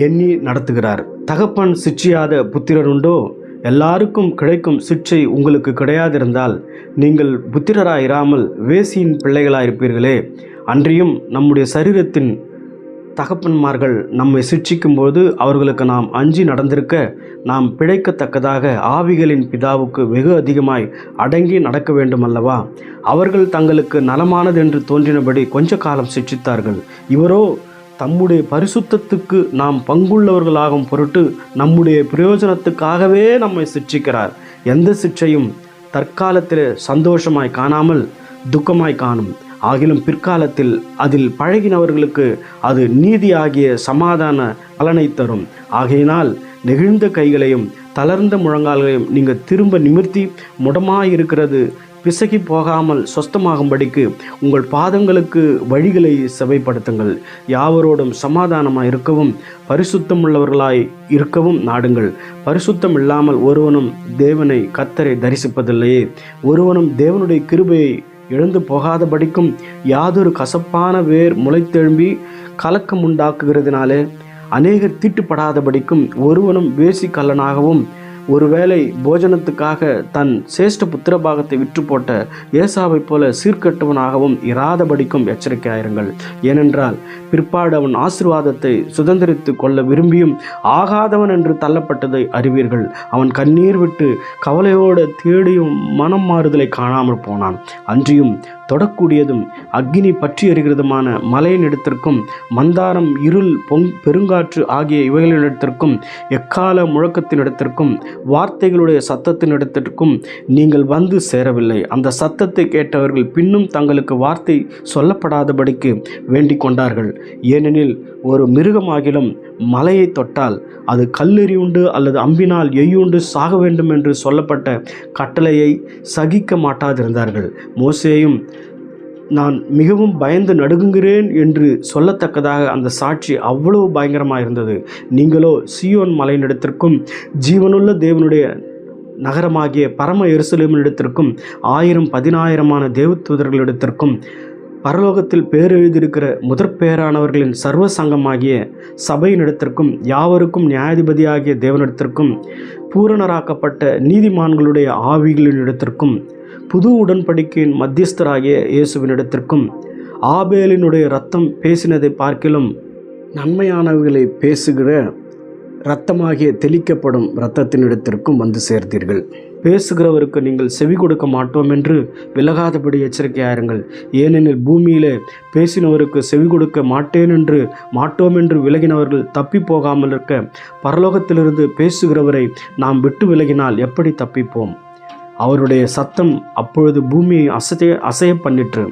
எண்ணி நடத்துகிறார். தகப்பன் சிட்சியாத புத்திரர் உண்டோ? எல்லாருக்கும் கிடைக்கும் சிட்சை உங்களுக்கு கிடையாதிருந்தால் நீங்கள் புத்திரராயிராமல் வேசியின் பிள்ளைகளாயிருப்பீர்களே. அன்றியும் நம்முடைய சரீரத்தின் தகப்பன்மார்கள் நம்மை சிட்சிக்கும்போது அவர்களுக்கு நாம் அஞ்சி நடந்திருக்க நாம் பிழைக்கத்தக்கதாக ஆவிகளின் பிதாவுக்கு வெகு அதிகமாய் அடங்கி நடக்க வேண்டுமல்லவா? அவர்கள் தங்களுக்கு நலமானதென்று தோன்றினபடி கொஞ்ச காலம் சிட்சித்தார்கள். இவரோ தம்முடைய பரிசுத்தத்துக்கு நாம் பங்குள்ளவர்களாகும் பொருட்டு நம்முடைய பிரயோஜனத்துக்காகவே நம்மை சிட்சிக்கிறார். எந்த சிட்சையும் தற்காலத்தில் சந்தோஷமாய் காணாமல் துக்கமாய் காணும். ஆகிலும் பிற்காலத்தில் அதில் பழகினவர்களுக்கு அது நீதியாகிய சமாதான பலனை தரும். ஆகையினால் நெகிழ்ந்த கைகளையும் தளர்ந்த முழங்கால்களையும் நீங்கள் திரும்ப நிமிர்த்தி முடமாயிருக்கிறது பிசகி போகாமல் சொஸ்தமாகும்படிக்கு உங்கள் பாதங்களுக்கு வழிகளை செவைப்படுத்துங்கள். யாவரோடும் சமாதானமாய் இருக்கவும் பரிசுத்தம் உள்ளவர்களாய் இருக்கவும் நாடுங்கள். பரிசுத்தம் இல்லாமல் ஒருவனும் தேவனை கர்த்தரை தரிசிப்பதில்லையே. ஒருவனும் தேவனுடைய கிருபையை இழந்து போகாதபடிக்கும் யாதொரு கசப்பான வேர் முளைத்தெழும்பி கலக்கம் உண்டாக்குகிறதுனாலே அநேகர் தீட்டுப்படாதபடிக்கும் ஒருவனும் வேசி கள்ளனாகவும் ஒருவேளை போஜனத்துக்காக தன் சேஷ்ட புத்திரபாகத்தை விற்று போட்ட ஏசாவை போல சீர்கெட்டவனாகவும் இராதபடிக்கும் எச்சரிக்கையாயிருங்கள். ஏனென்றால் பிற்பாடு அவன் ஆசீர்வாதத்தை சுதந்திரித்து கொள்ள விரும்பியும் ஆகாதவன் என்று தள்ளப்பட்டதை அறிவீர்கள். அவன் கண்ணீர் விட்டு கவலையோடு தேடியும் மனம் மாறுதலை காணாமல் போனான். அன்றியும் தொடக்கூடியதும் அக்கினி பற்றி எறிகிறதுமான மலையினிடத்திற்கும் மந்தாரம் இருள் பெருங்காற்று ஆகிய இவைகளினிடத்திற்கும் எக்கால முழக்கத்தினிடத்திற்கும் வார்த்தைகளுடைய சத்தத்தினிடத்திற்கும் நீங்கள் வந்து சேரவில்லை. அந்த சத்தத்தை கேட்டவர்கள் பின்னும் தங்களுக்கு வார்த்தை சொல்லப்படாதபடிக்கு வேண்டிக் கொண்டார்கள். ஏனெனில் ஒரு மிருகமாகிலும் மலையை தொட்டால் அது கல்லெறியுண்டு அல்லது அம்பினால் எய்யுண்டு சாக வேண்டும் என்று சொல்லப்பட்ட கட்டளையை சகிக்க மாட்டாதிருந்தார்கள். மோசேயும் நான் மிகவும் பயந்து நடுங்குகிறேன் என்று சொல்லத்தக்கதாக அந்த சாட்சி அவ்வளவு பயங்கரமாக இருந்தது. நீங்களோ சீயோன் மலையினிடத்திற்கும் ஜீவனுள்ள தேவனுடைய நகரமாகிய பரம எருசலேமினிடத்திற்கும் 1000-10,000 தேவதூதர்களிடத்திற்கும் பரலோகத்தில் பேரெழுதியிருக்கிற முதற்பேரானவர்களின் சர்வ சங்கமாகிய சபையினிடத்திற்கும் யாவருக்கும் நியாயாதிபதியாகிய தேவனிடத்திற்கும் பூரணராக்கப்பட்ட நீதிமான்களுடைய ஆவிகளினிடத்திற்கும் புது உடன்படிக்கையின் மத்தியஸ்தராகிய இயேசுவினிடத்திற்கும் ஆபேலினுடைய இரத்தம் பேசினதை பார்க்கிலும் நன்மையானவைகளை பேசுகிற இரத்தமாகிய தெளிக்கப்படும் இரத்தத்தினிடத்திற்கும் வந்து சேர்த்தீர்கள். பேசுகிறவருக்கு நீங்கள் செவி கொடுக்க மாட்டோம் என்று விலகாதபடி எச்சரிக்கையாயிருங்கள். ஏனெனில் பூமியிலே பேசினவருக்கு செவி கொடுக்க மாட்டோம் என்று விலகினவர்கள் தப்பி போகாமல் இருக்க பரலோகத்திலிருந்து பேசுகிறவரை நாம் விட்டு விலகினால் எப்படி தப்பிப்போம்? அவருடைய சத்தம் அப்பொழுது பூமியை அசைய பண்ணிற்று.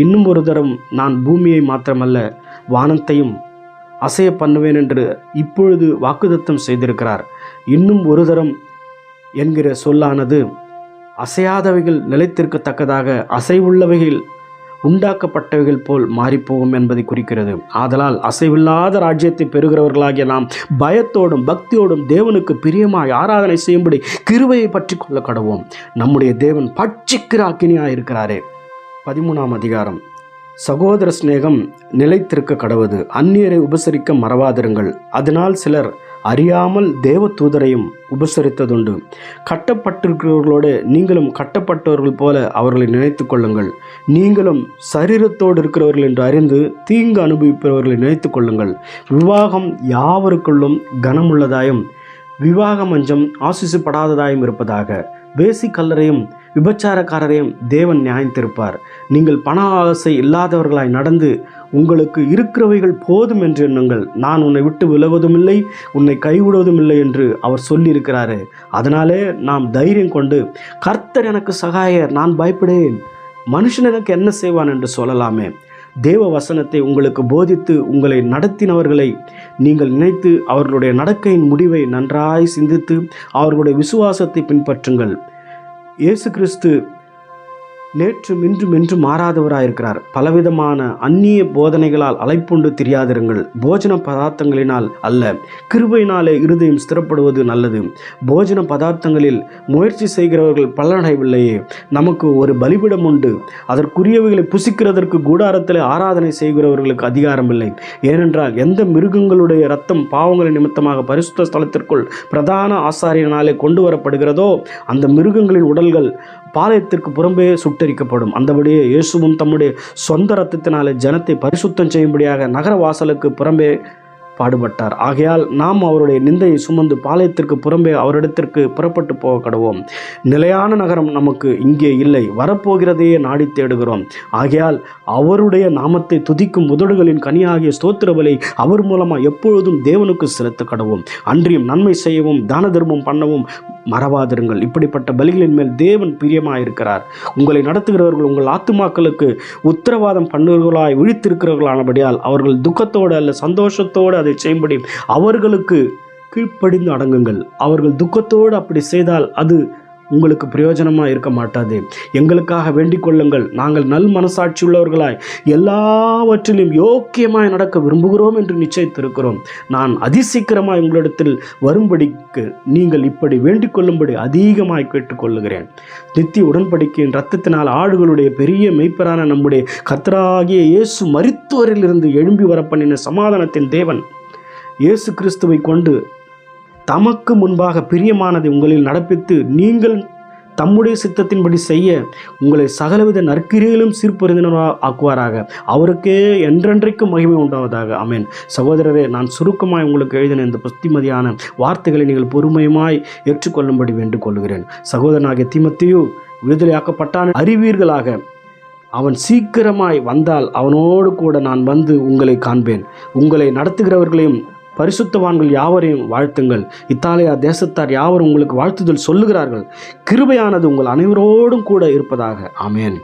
இன்னும் ஒரு தரம் நான் பூமியை மாத்திரமல்ல வானத்தையும் அசைய பண்ணுவேன் என்று இப்பொழுது வாக்குத்தத்தம் செய்திருக்கிறார். இன்னும் ஒரு தரம் என்கிற சொல்லானது அசையாதவைகள் நிலைத்திருக்கத்தக்கதாக அசைவுள்ளவைகள் உண்டாக்கப்பட்டவைகள் போல் மாறிப்போகும் என்பதை குறிக்கிறது. ஆதலால் அசைவில்லாத ராஜ்யத்தை பெறுகிறவர்களாகிய நாம் பயத்தோடும் பக்தியோடும் தேவனுக்கு பிரியமாய் ஆராதனை செய்யும்படி கிருபையை பற்றி கொள்ள கடவோம். நம்முடைய தேவன் பட்சிக்கிற அக்கினியாய் இருக்கிறாரே. 13ஆம் அதிகாரம். சகோதர சிநேகம் நிலைத்திருக்க கடவது. அந்நியரை உபசரிக்க மறவாதிருங்கள். அதனால் சிலர் அறியாமல் தேவ தூதரையும் உபசரித்ததுண்டு. கட்டப்பட்டிருக்கிறவர்களோடு நீங்களும் கட்டப்பட்டவர்கள் போல அவர்களை நினைத்து கொள்ளுங்கள். நீங்களும் சரீரத்தோடு இருக்கிறவர்கள் என்று அறிந்து தீங்கு அனுபவிப்பவர்களை நினைத்து கொள்ளுங்கள். விவாகம் யாவருக்குள்ளும் கனமுள்ளதாயும் விவாக மஞ்சம் ஆசிசப்படாததாயும் இருப்பதாக. வேசி கல்லரையும் விபச்சாரக்காரரையும் தேவன் நியாயத்திருப்பார். நீங்கள் பண ஆசை இல்லாதவர்களாய் நடந்து உங்களுக்கு இருக்கிறவைகள் போதும் என்று எண்ணுங்கள். நான் உன்னை விட்டு விலகுவதும் இல்லை, உன்னை கைவிடுவதும் இல்லை என்று அவர் சொல்லியிருக்கிறாரு. அதனாலே நாம் தைரியம் கொண்டு கர்த்தர் எனக்கு சகாயர், நான் பயப்படேன், மனுஷன் எனக்கு என்ன செய்வான் என்று சொல்லலாமே. தேவ வசனத்தை உங்களுக்கு போதித்து உங்களை நடத்தினவர்களை நீங்கள் நினைத்து அவர்களுடைய நடக்கையின் முடிவை நன்றாய் சிந்தித்து அவர்களுடைய விசுவாசத்தை பின்பற்றுங்கள். இயேசு கிறிஸ்து நேற்றும் இன்றும் என்றும் மாறாதவராயிருக்கிறார். பலவிதமான அந்நிய போதனைகளால் அலைப்புண்டு திரியாதிருங்கள். போஜன பதார்த்தங்களினால் அல்ல, கிருபையினாலே இருதயம் ஸ்திரப்படுவது நல்லது. போஜன பதார்த்தங்களில் முயற்சி செய்கிறவர்கள் பலனடைவில்லையே. நமக்கு ஒரு பலிபிடம் உண்டு, அதற்குரியவைகளை புசிக்கிறதற்கு கூடாரத்தில் ஆராதனை செய்கிறவர்களுக்கு அதிகாரம் இல்லை. ஏனென்றால் எந்த மிருகங்களுடைய இரத்தம் பாவங்களின் நிமித்தமாக பரிசுத்த ஸ்தலத்திற்குள் பிரதான ஆசாரியனாலே கொண்டு வரப்படுகிறதோ அந்த மிருகங்களின் உடல்கள் பாளையத்திற்கு புறம்பே சுட்டரிக்கப்படும். அந்தபடியே இயேசுவும் தம்முடைய சொந்த இரத்தத்தினாலே ஜனத்தை பரிசுத்தம் செய்யும்படியாக நகர வாசலுக்கு புறம்பே பாடுபட்டார். ஆகையால் நாம் அவருடைய நிந்தையை சுமந்து பாளையத்திற்கு புறம்பே அவரிடத்திற்கு புறப்பட்டு போக கடவோம். நிலையான நகரம் நமக்கு இங்கே இல்லை, வரப்போகிறதையே நாடி தேடுகிறோம். ஆகையால் அவருடைய நாமத்தை துதிக்கும் உதடுகளின் கனியாகிய ஸ்தோத்திர பலி அவர் மூலமாக எப்பொழுதும் தேவனுக்கு செலுத்த கடவோம். அன்றியும் நன்மை செய்யவும் தான தர்மம் பண்ணவும் மறவாதிருங்கள். இப்படிப்பட்ட பலிகளின் மேல் தேவன் பிரியமாயிருக்கிறார். உங்களை நடத்துகிறவர்கள் உங்கள் ஆத்துமாக்களுக்கு உத்தரவாதம் பண்ணுவர்களாய் விழித்திருக்கிறவர்களானபடியால் அவர்கள் துக்கத்தோடு அல்ல சந்தோஷத்தோடு அதை செய்யும்படி அவர்களுக்கு கீழ்ப்படிந்து அடங்குங்கள். அவர்கள் துக்கத்தோடு அப்படி செய்தால் அது உங்களுக்கு பிரயோஜனமாக இருக்க மாட்டாது. எங்களுக்காக வேண்டிக் கொள்ளுங்கள். நாங்கள் நல் மனசாட்சி உள்ளவர்களாய் எல்லாவற்றிலும் யோக்கியமாய் நடக்க விரும்புகிறோம் என்று நிச்சயித்திருக்கிறோம். நான் அதிசீக்கிரமாய் உங்களிடத்தில் வரும்படிக்கு நீங்கள் இப்படி வேண்டிக் கொள்ளும்படி அதிகமாய் கேட்டுக்கொள்ளுகிறேன். நித்திய உடன்படிக்கையின் இரத்தத்தினால் ஆடுகளுடைய பெரிய மெய்ப்பரான நம்முடைய கர்த்தராகிய இயேசு மரித்தோரிலிருந்து எழும்பி வரப்பண்ணின சமாதானத்தின் தேவன் இயேசு கிறிஸ்துவை கொண்டு தமக்கு முன்பாக பிரியமானதை உங்களில் நடப்பித்து நீங்கள் தம்முடைய சித்தத்தின்படி செய்ய உங்களை சகலவித நற்கிரியிலும் சீர்பொருந்தினராக ஆக்குவாராக. அவருக்கே என்றென்றைக்கும் மகிமை உண்டாவதாக. ஆமென். சகோதரரே, நான் சுருக்கமாய் உங்களுக்கு எழுதின இந்த புத்திமதியான வார்த்தைகளை நீங்கள் பொறுமையுமாய் ஏற்றுக்கொள்ளும்படி வேண்டிக் கொள்கிறேன். சகோதரனாகிய தீமோத்தேயு விடுதலையாக்கப்பட்டான் அறிவீர்களாக. அவன் சீக்கிரமாய் வந்தால் அவனோடு கூட நான் வந்து உங்களை காண்பேன். உங்களை நடத்துகிறவர்களையும் பரிசுத்தவான்கள் யாவரையும் வாழ்த்துங்கள். இத்தாலியா தேசத்தார் யாவரும் உங்களுக்கு வாழ்த்துதல் சொல்லுகிறார்கள். கிருபையானது உங்கள் அனைவரோடும் கூட இருப்பதாக. ஆமென்.